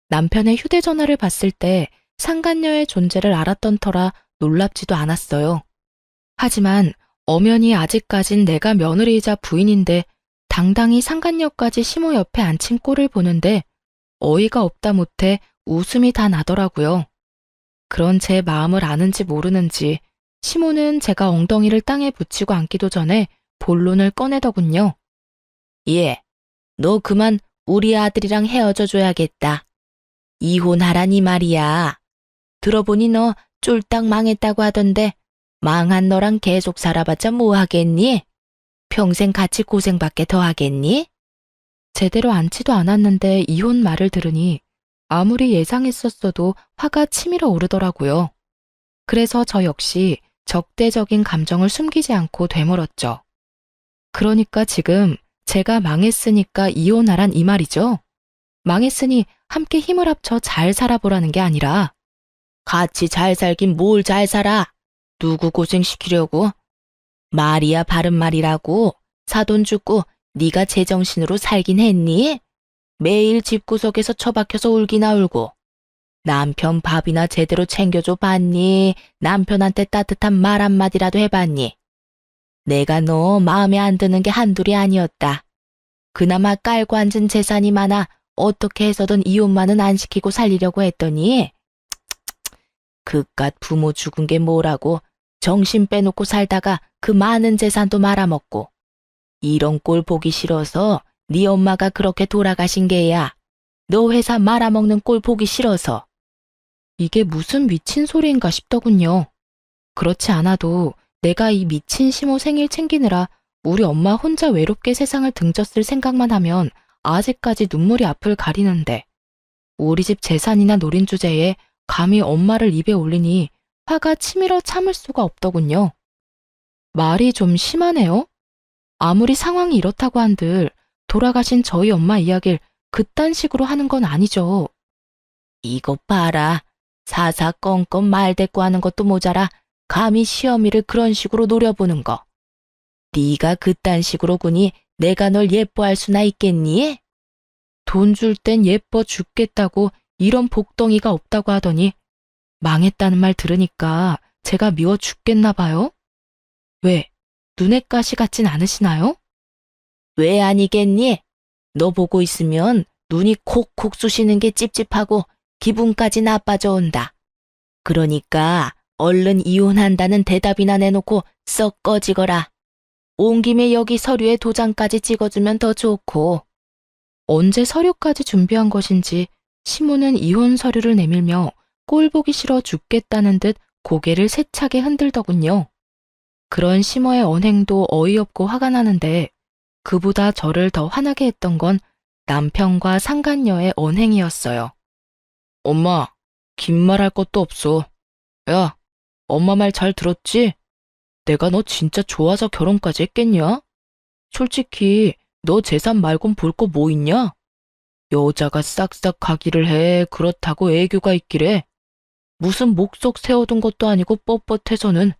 남편의 휴대전화를 봤을 때 상간녀의 존재를 알았던 터라 놀랍지도 않았어요. 하지만 엄연히 아직까진 내가 며느리이자 부인인데 당당히 상간녀까지 시모 옆에 앉힌 꼴을 보는데 어이가 없다 못해 웃음이 다 나더라고요. 그런 제 마음을 아는지 모르는지 시모는 제가 엉덩이를 땅에 붙이고 앉기도 전에 본론을 꺼내더군요. 예, 너 그만 우리 아들이랑 헤어져 줘야겠다. 이혼하라니 말이야. 들어보니 너 쫄딱 망했다고 하던데 망한 너랑 계속 살아봤자 뭐 하겠니? 평생 같이 고생밖에 더 하겠니? 제대로 앉지도 않았는데 이혼 말을 들으니 아무리 예상했었어도 화가 치밀어 오르더라고요. 그래서 저 역시 적대적인 감정을 숨기지 않고 되물었죠. 그러니까 지금 제가 망했으니까 이혼하란 이 말이죠? 망했으니 함께 힘을 합쳐 잘 살아보라는 게 아니라 같이 잘 살긴 뭘 잘 살아? 누구 고생시키려고? 말이야 바른 말이라고. 사돈 죽고 네가 제정신으로 살긴 했니? 매일 집구석에서 처박혀서 울기나 울고. 남편 밥이나 제대로 챙겨줘 봤니? 남편한테 따뜻한 말 한마디라도 해봤니? 내가 너 마음에 안 드는 게 한둘이 아니었다. 그나마 깔고 앉은 재산이 많아 어떻게 해서든 이혼만은 안 시키고 살리려고 했더니 그깟 부모 죽은 게 뭐라고 정신 빼놓고 살다가 그 많은 재산도 말아먹고 이런 꼴 보기 싫어서 네 엄마가 그렇게 돌아가신 게야. 너 회사 말아먹는 꼴 보기 싫어서. 이게 무슨 미친 소리인가 싶더군요. 그렇지 않아도 내가 이 미친 시모 생일 챙기느라 우리 엄마 혼자 외롭게 세상을 등졌을 생각만 하면 아직까지 눈물이 앞을 가리는데 우리 집 재산이나 노린 주제에 감히 엄마를 입에 올리니 화가 치밀어 참을 수가 없더군요. 말이 좀 심하네요. 아무리 상황이 이렇다고 한들 돌아가신 저희 엄마 이야기를 그딴 식으로 하는 건 아니죠. 이것 봐라. 사사건건 말대꾸 하는 것도 모자라 감히 시어미를 그런 식으로 노려보는 거. 네가 그딴 식으로 구니 내가 널 예뻐할 수나 있겠니? 돈 줄 땐 예뻐 죽겠다고 이런 복덩이가 없다고 하더니 망했다는 말 들으니까 제가 미워 죽겠나 봐요? 왜? 눈엣 가시 같진 않으시나요? 왜 아니겠니? 너 보고 있으면 눈이 콕콕 쑤시는 게 찝찝하고 기분까지 나빠져 온다. 그러니까 얼른 이혼한다는 대답이나 내놓고 썩 꺼지거라. 온 김에 여기 서류에 도장까지 찍어주면 더 좋고. 언제 서류까지 준비한 것인지 시모는 이혼 서류를 내밀며 꼴 보기 싫어 죽겠다는 듯 고개를 세차게 흔들더군요. 그런 시모의 언행도 어이없고 화가 나는데 그보다 저를 더 화나게 했던 건 남편과 상간녀의 언행이었어요. 엄마, 긴 말 할 것도 없어. 야, 엄마 말 잘 들었지? 내가 너 진짜 좋아서 결혼까지 했겠냐? 솔직히 너 재산 말곤 볼 거 뭐 있냐? 여자가 싹싹 가기를 해. 그렇다고 애교가 있기래. 무슨 목속 세워둔 것도 아니고 뻣뻣해서는.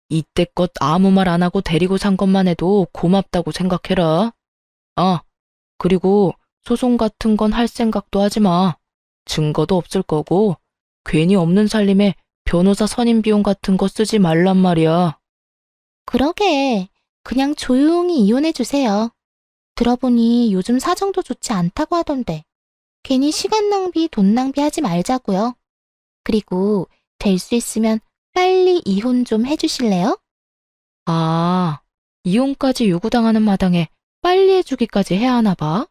이때껏 아무 말 안 하고 데리고 산 것만 해도 고맙다고 생각해라. 아, 그리고 소송 같은 건 할 생각도 하지 마. 증거도 없을 거고 괜히 없는 살림에 변호사 선임 비용 같은 거 쓰지 말란 말이야. 그러게. 그냥 조용히 이혼해주세요. 들어보니 요즘 사정도 좋지 않다고 하던데. 괜히 시간 낭비, 돈 낭비하지 말자고요. 그리고 될 수 있으면 빨리 이혼 좀 해주실래요? 아, 이혼까지 요구당하는 마당에 빨리 해주기까지 해야 하나 봐?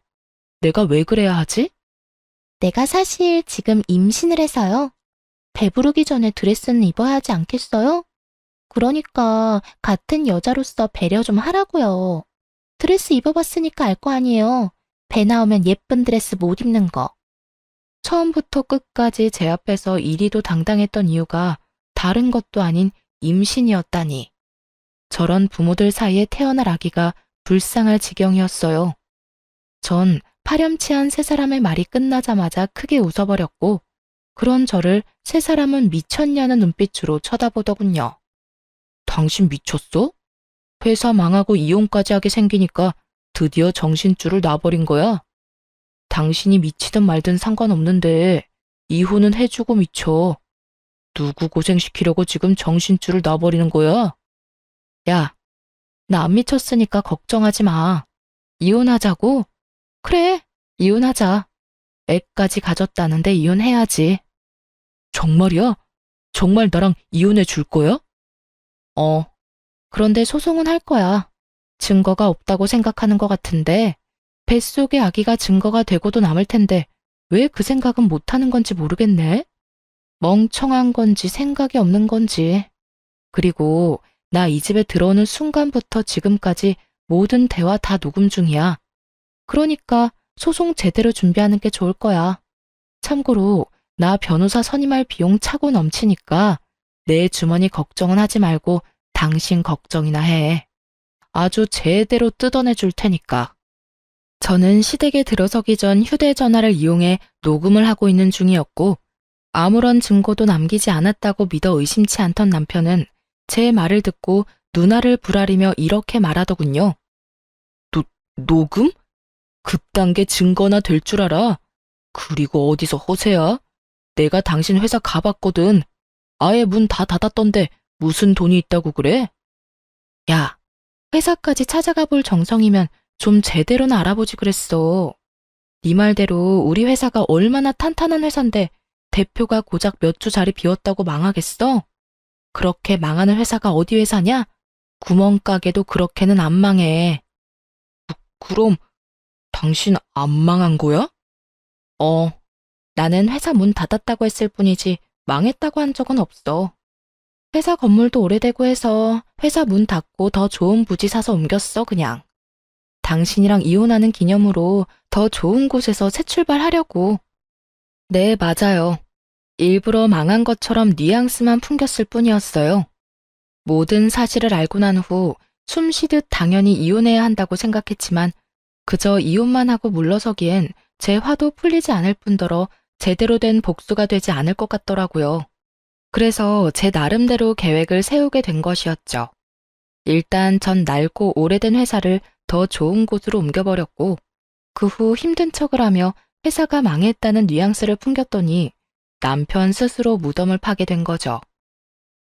내가 왜 그래야 하지? 내가 사실 지금 임신을 해서요. 배부르기 전에 드레스는 입어야 하지 않겠어요? 그러니까 같은 여자로서 배려 좀 하라고요. 드레스 입어봤으니까 알 거 아니에요. 배 나오면 예쁜 드레스 못 입는 거. 처음부터 끝까지 제 앞에서 이리도 당당했던 이유가 다른 것도 아닌 임신이었다니. 저런 부모들 사이에 태어날 아기가 불쌍할 지경이었어요. 전 파렴치한 세 사람의 말이 끝나자마자 크게 웃어버렸고, 그런 저를 세 사람은 미쳤냐는 눈빛으로 쳐다보더군요. 당신 미쳤어? 회사 망하고 이혼까지 하게 생기니까 드디어 정신줄을 놔버린 거야? 당신이 미치든 말든 상관없는데 이혼은 해주고 미쳐. 누구 고생시키려고 지금 정신줄을 놔버리는 거야? 야, 나 안 미쳤으니까 걱정하지 마. 이혼하자고? 그래, 이혼하자. 애까지 가졌다는데 이혼해야지. 정말이야? 정말 나랑 이혼해 줄 거야? 그런데 소송은 할 거야. 증거가 없다고 생각하는 것 같은데 뱃속의 아기가 증거가 되고도 남을 텐데 왜 그 생각은 못하는 건지 모르겠네. 멍청한 건지 생각이 없는 건지. 그리고 나 이 집에 들어오는 순간부터 지금까지 모든 대화 다 녹음 중이야. 그러니까 소송 제대로 준비하는 게 좋을 거야. 참고로 나 변호사 선임할 비용 차고 넘치니까 내 주머니 걱정은 하지 말고 당신 걱정이나 해. 아주 제대로 뜯어내 줄 테니까. 저는 시댁에 들어서기 전 휴대전화를 이용해 녹음을 하고 있는 중이었고, 아무런 증거도 남기지 않았다고 믿어 의심치 않던 남편은 제 말을 듣고 눈알을 부라리며 이렇게 말하더군요. 녹음? 그딴 게 증거나 될 줄 알아? 그리고 어디서 허세야? 내가 당신 회사 가봤거든. 아예 문 다 닫았던데 무슨 돈이 있다고 그래? 야, 회사까지 찾아가 볼 정성이면 좀 제대로나 알아보지 그랬어. 네 말대로 우리 회사가 얼마나 탄탄한 회사인데 대표가 고작 몇 주 자리 비웠다고 망하겠어? 그렇게 망하는 회사가 어디 회사냐? 구멍가게도 그렇게는 안 망해. 그럼 당신 안 망한 거야? 나는 회사 문 닫았다고 했을 뿐이지 망했다고 한 적은 없어. 회사 건물도 오래되고 해서 회사 문 닫고 더 좋은 부지 사서 옮겼어, 그냥. 당신이랑 이혼하는 기념으로 더 좋은 곳에서 새 출발하려고. 네, 맞아요. 일부러 망한 것처럼 뉘앙스만 풍겼을 뿐이었어요. 모든 사실을 알고 난 후 숨쉬듯 당연히 이혼해야 한다고 생각했지만 그저 이혼만 하고 물러서기엔 제 화도 풀리지 않을 뿐더러 제대로 된 복수가 되지 않을 것 같더라고요. 그래서 제 나름대로 계획을 세우게 된 것이었죠. 일단 전 낡고 오래된 회사를 더 좋은 곳으로 옮겨버렸고 그 후 힘든 척을 하며 회사가 망했다는 뉘앙스를 풍겼더니 남편 스스로 무덤을 파게 된 거죠.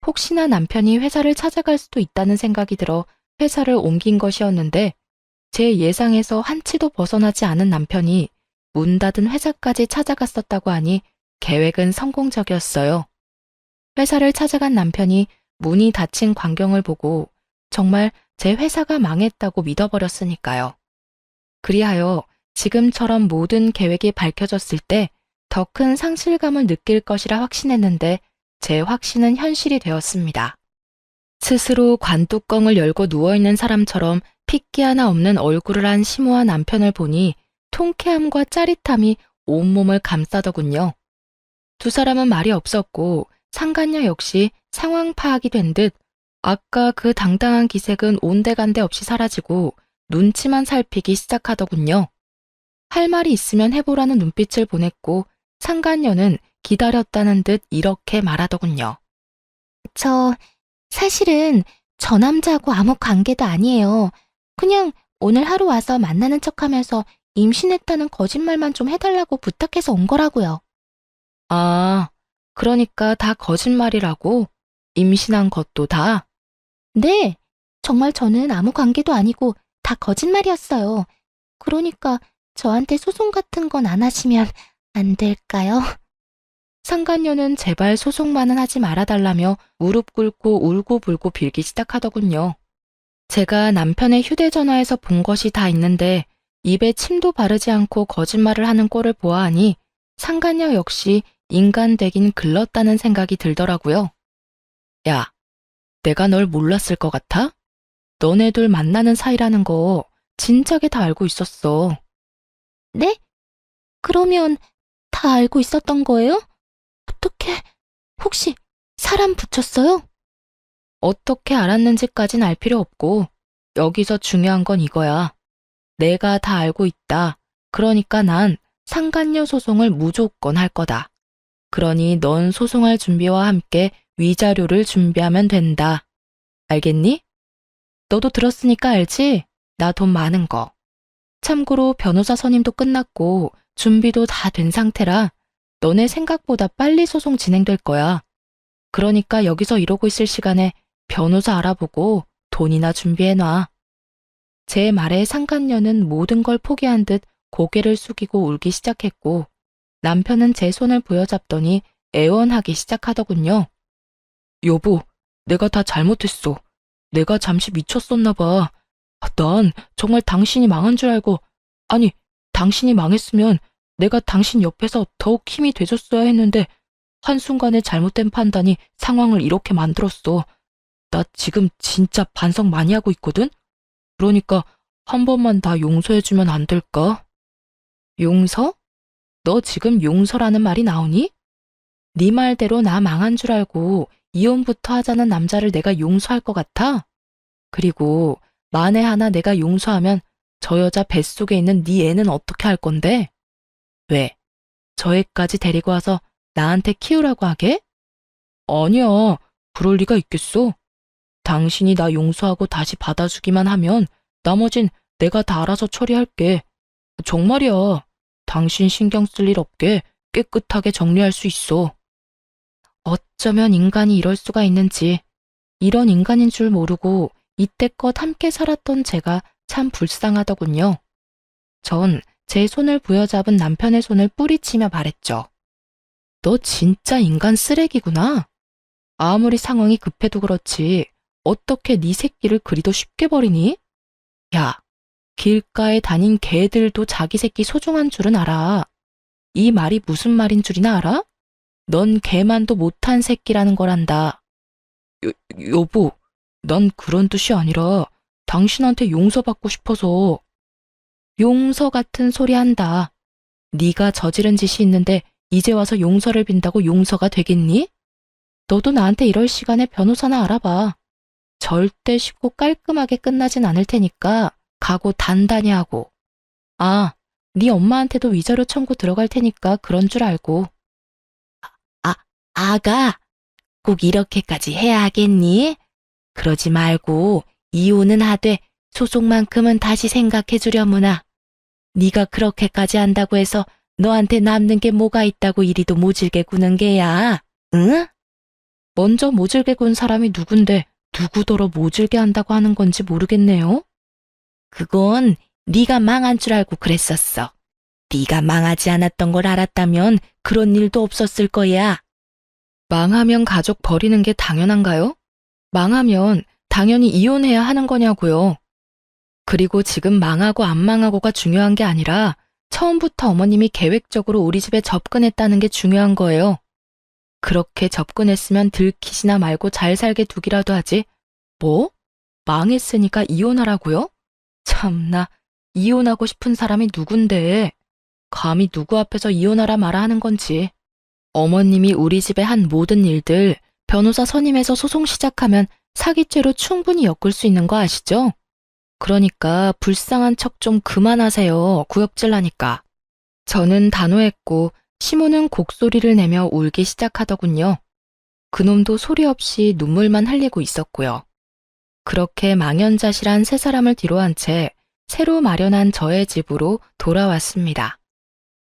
혹시나 남편이 회사를 찾아갈 수도 있다는 생각이 들어 회사를 옮긴 것이었는데 제 예상에서 한치도 벗어나지 않은 남편이 문 닫은 회사까지 찾아갔었다고 하니 계획은 성공적이었어요. 회사를 찾아간 남편이 문이 닫힌 광경을 보고 정말 제 회사가 망했다고 믿어버렸으니까요. 그리하여 지금처럼 모든 계획이 밝혀졌을 때 더 큰 상실감을 느낄 것이라 확신했는데 제 확신은 현실이 되었습니다. 스스로 관뚜껑을 열고 누워있는 사람처럼 핏기 하나 없는 얼굴을 한 심오한 남편을 보니 통쾌함과 짜릿함이 온몸을 감싸더군요. 두 사람은 말이 없었고 상간녀 역시 상황 파악이 된 듯 아까 그 당당한 기색은 온데간데 없이 사라지고 눈치만 살피기 시작하더군요. 할 말이 있으면 해보라는 눈빛을 보냈고 상간녀는 기다렸다는 듯 이렇게 말하더군요. 사실은 저 남자하고 아무 관계도 아니에요. 그냥 오늘 하루 와서 만나는 척하면서 임신했다는 거짓말만 좀 해달라고 부탁해서 온 거라고요. 아, 그러니까 다 거짓말이라고? 임신한 것도 다? 네, 정말 저는 아무 관계도 아니고 다 거짓말이었어요. 그러니까 저한테 소송 같은 건 안 하시면 안 될까요? 상간녀는 제발 소송만은 하지 말아달라며 무릎 꿇고 울고불고 빌기 시작하더군요. 제가 남편의 휴대전화에서 본 것이 다 있는데 입에 침도 바르지 않고 거짓말을 하는 꼴을 보아하니 상간녀 역시 인간 되긴 글렀다는 생각이 들더라고요. 야, 내가 널 몰랐을 것 같아? 너네들 만나는 사이라는 거 진작에 다 알고 있었어. 네? 그러면 다 알고 있었던 거예요? 어떻게, 혹시 사람 붙였어요? 어떻게 알았는지까진 알 필요 없고 여기서 중요한 건 이거야. 내가 다 알고 있다. 그러니까 난 상간녀 소송을 무조건 할 거다. 그러니 넌 소송할 준비와 함께 위자료를 준비하면 된다. 알겠니? 너도 들었으니까 알지? 나 돈 많은 거. 참고로 변호사 선임도 끝났고 준비도 다 된 상태라 너네 생각보다 빨리 소송 진행될 거야. 그러니까 여기서 이러고 있을 시간에 변호사 알아보고 돈이나 준비해놔. 제 말에 상간녀는 모든 걸 포기한 듯 고개를 숙이고 울기 시작했고 남편은 제 손을 부여잡더니 애원하기 시작하더군요. 여보, 내가 다 잘못했어. 내가 잠시 미쳤었나 봐. 난 정말 당신이 망한 줄 알고, 아니, 당신이 망했으면 내가 당신 옆에서 더욱 힘이 돼줬어야 했는데 한순간에 잘못된 판단이 상황을 이렇게 만들었어. 나 지금 진짜 반성 많이 하고 있거든? 그러니까 한 번만 다 용서해주면 안 될까? 용서? 너 지금 용서라는 말이 나오니? 네 말대로 나 망한 줄 알고 이혼부터 하자는 남자를 내가 용서할 것 같아? 그리고 만에 하나 내가 용서하면 저 여자 뱃속에 있는 네 애는 어떻게 할 건데? 왜? 저 애까지 데리고 와서 나한테 키우라고 하게? 아니야, 그럴 리가 있겠어. 당신이 나 용서하고 다시 받아주기만 하면 나머진 내가 다 알아서 처리할게. 정말이야. 당신 신경 쓸 일 없게 깨끗하게 정리할 수 있어. 어쩌면 인간이 이럴 수가 있는지, 이런 인간인 줄 모르고 이때껏 함께 살았던 제가 참 불쌍하더군요. 전 제 손을 부여잡은 남편의 손을 뿌리치며 말했죠. 너 진짜 인간 쓰레기구나. 아무리 상황이 급해도 그렇지 어떻게 네 새끼를 그리도 쉽게 버리니? 야, 길가에 다닌 개들도 자기 새끼 소중한 줄은 알아. 이 말이 무슨 말인 줄이나 알아? 넌 개만도 못한 새끼라는 거란다. 여보, 난 그런 뜻이 아니라 당신한테 용서받고 싶어서. 용서 같은 소리 한다. 네가 저지른 짓이 있는데 이제 와서 용서를 빈다고 용서가 되겠니? 너도 나한테 이럴 시간에 변호사나 알아봐. 절대 쉽고 깔끔하게 끝나진 않을 테니까 각오 단단히 하고. 아, 네 엄마한테도 위자료 청구 들어갈 테니까 그런 줄 알고. 아가, 꼭 이렇게까지 해야 하겠니? 그러지 말고 이혼은 하되 소송만큼은 다시 생각해 주려무나. 네가 그렇게까지 한다고 해서 너한테 남는 게 뭐가 있다고 이리도 모질게 구는 게야, 응? 먼저 모질게 군 사람이 누군데 누구더러 모질게 한다고 하는 건지 모르겠네요. 그건 네가 망한 줄 알고 그랬었어. 네가 망하지 않았던 걸 알았다면 그런 일도 없었을 거야. 망하면 가족 버리는 게 당연한가요? 망하면 당연히 이혼해야 하는 거냐고요. 그리고 지금 망하고 안 망하고가 중요한 게 아니라 처음부터 어머님이 계획적으로 우리 집에 접근했다는 게 중요한 거예요. 그렇게 접근했으면 들키지나 말고 잘 살게 두기라도 하지. 뭐? 망했으니까 이혼하라고요? 참나, 이혼하고 싶은 사람이 누군데. 감히 누구 앞에서 이혼하라 마라 하는 건지. 어머님이 우리 집에 한 모든 일들 변호사 선임해서 소송 시작하면 사기죄로 충분히 엮을 수 있는 거 아시죠? 그러니까 불쌍한 척 좀 그만하세요. 구역질나니까. 저는 단호했고 시모는 곡소리를 내며 울기 시작하더군요. 그놈도 소리 없이 눈물만 흘리고 있었고요. 그렇게 망연자실한 세 사람을 뒤로한 채 새로 마련한 저의 집으로 돌아왔습니다.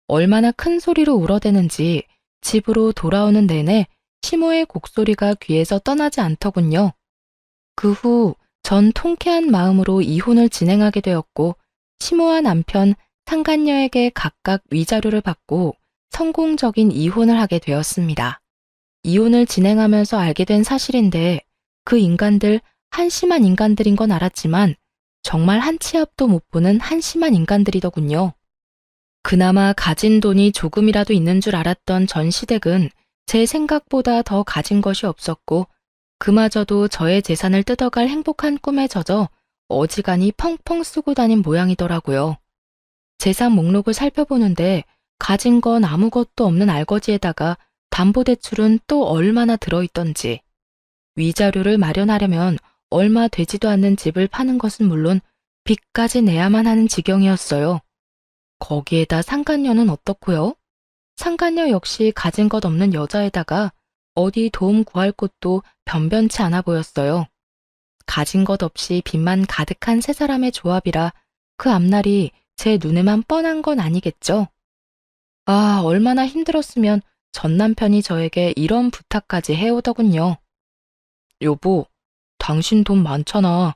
얼마나 큰 소리로 울어대는지 집으로 돌아오는 내내 시모의 곡소리가 귀에서 떠나지 않더군요. 그 후 전 통쾌한 마음으로 이혼을 진행하게 되었고 시모와 남편 상간녀에게 각각 위자료를 받고 성공적인 이혼을 하게 되었습니다. 이혼을 진행하면서 알게 된 사실인데 그 인간들 한심한 인간들인 건 알았지만 정말 한 치 앞도 못 보는 한심한 인간들이더군요. 그나마 가진 돈이 조금이라도 있는 줄 알았던 전 시댁은 제 생각보다 더 가진 것이 없었고 그마저도 저의 재산을 뜯어갈 행복한 꿈에 젖어 어지간히 펑펑 쓰고 다닌 모양이더라고요. 재산 목록을 살펴보는데 가진 건 아무것도 없는 알거지에다가 담보대출은 또 얼마나 들어있던지, 위자료를 마련하려면 얼마 되지도 않는 집을 파는 것은 물론 빚까지 내야만 하는 지경이었어요. 거기에다 상간녀는 어떻고요? 상간녀 역시 가진 것 없는 여자에다가 어디 도움 구할 곳도 변변치 않아 보였어요. 가진 것 없이 빚만 가득한 세 사람의 조합이라 그 앞날이 제 눈에만 뻔한 건 아니겠죠? 아, 얼마나 힘들었으면 전 남편이 저에게 이런 부탁까지 해오더군요. 여보, 당신 돈 많잖아.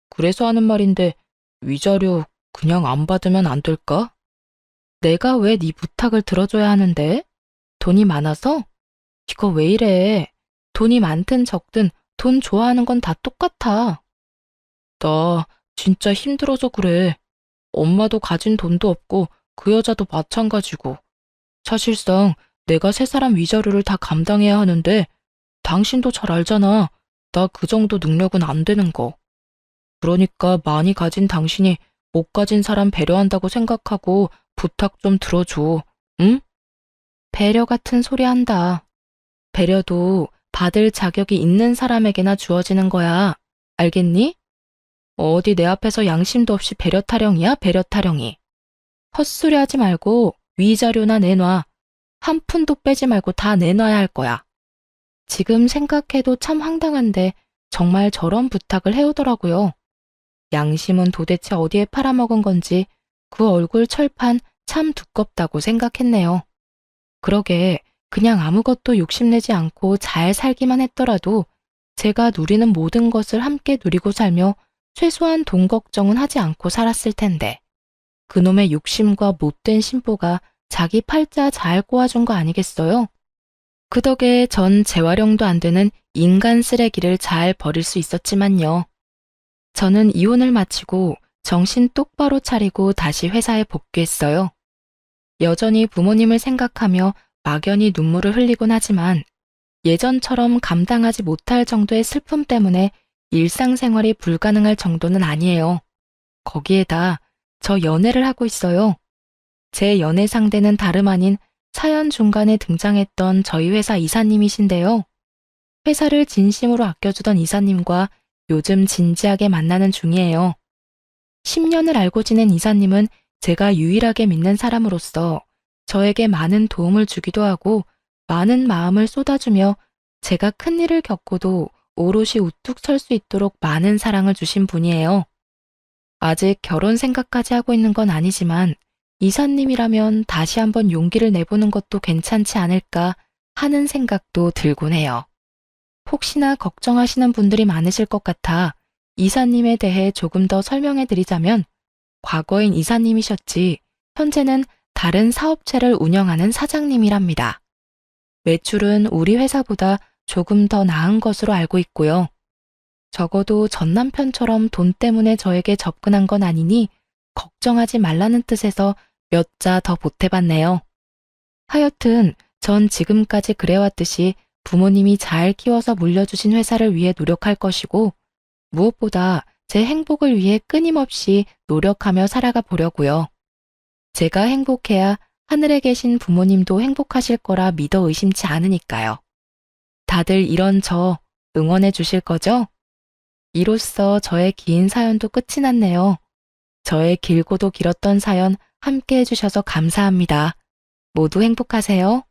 그래서 하는 말인데 위자료 그냥 안 받으면 안 될까? 내가 왜 네 부탁을 들어줘야 하는데? 돈이 많아서? 이거 왜 이래? 돈이 많든 적든 돈 좋아하는 건 다 똑같아. 나 진짜 힘들어서 그래. 엄마도 가진 돈도 없고 그 여자도 마찬가지고. 사실상 내가 세 사람 위자료를 다 감당해야 하는데 당신도 잘 알잖아. 나 그 정도 능력은 안 되는 거. 그러니까 많이 가진 당신이 못 가진 사람 배려한다고 생각하고 부탁 좀 들어줘. 응? 배려 같은 소리 한다. 배려도 받을 자격이 있는 사람에게나 주어지는 거야. 알겠니? 어디 내 앞에서 양심도 없이 배려 타령이야, 배려 타령이. 헛소리 하지 말고 위자료나 내놔. 한 푼도 빼지 말고 다 내놔야 할 거야. 지금 생각해도 참 황당한데 정말 저런 부탁을 해오더라고요. 양심은 도대체 어디에 팔아먹은 건지 그 얼굴 철판 참 두껍다고 생각했네요. 그러게 그냥 아무것도 욕심내지 않고 잘 살기만 했더라도 제가 누리는 모든 것을 함께 누리고 살며 최소한 돈 걱정은 하지 않고 살았을 텐데 그놈의 욕심과 못된 심보가 자기 팔자 잘 꼬아준 거 아니겠어요? 그 덕에 전 재활용도 안 되는 인간 쓰레기를 잘 버릴 수 있었지만요. 저는 이혼을 마치고 정신 똑바로 차리고 다시 회사에 복귀했어요. 여전히 부모님을 생각하며 막연히 눈물을 흘리곤 하지만 예전처럼 감당하지 못할 정도의 슬픔 때문에 일상생활이 불가능할 정도는 아니에요. 거기에다 저 연애를 하고 있어요. 제 연애 상대는 다름 아닌 사연 중간에 등장했던 저희 회사 이사님이신데요. 회사를 진심으로 아껴주던 이사님과 요즘 진지하게 만나는 중이에요. 10년을 알고 지낸 이사님은 제가 유일하게 믿는 사람으로서 저에게 많은 도움을 주기도 하고 많은 마음을 쏟아주며 제가 큰일을 겪고도 오롯이 우뚝 설 수 있도록 많은 사랑을 주신 분이에요. 아직 결혼 생각까지 하고 있는 건 아니지만 이사님이라면 다시 한번 용기를 내보는 것도 괜찮지 않을까 하는 생각도 들곤 해요. 혹시나 걱정하시는 분들이 많으실 것 같아 이사님에 대해 조금 더 설명해 드리자면 과거엔 이사님이셨지 현재는 다른 사업체를 운영하는 사장님이랍니다. 매출은 우리 회사보다 조금 더 나은 것으로 알고 있고요. 적어도 전 남편처럼 돈 때문에 저에게 접근한 건 아니니 걱정하지 말라는 뜻에서 몇 자 더 보태봤네요. 하여튼 전 지금까지 그래왔듯이 부모님이 잘 키워서 물려주신 회사를 위해 노력할 것이고 무엇보다 제 행복을 위해 끊임없이 노력하며 살아가 보려고요. 제가 행복해야 하늘에 계신 부모님도 행복하실 거라 믿어 의심치 않으니까요. 다들 이런 저 응원해 주실 거죠? 이로써 저의 긴 사연도 끝이 났네요. 저의 길고도 길었던 사연 함께 해주셔서 감사합니다. 모두 행복하세요.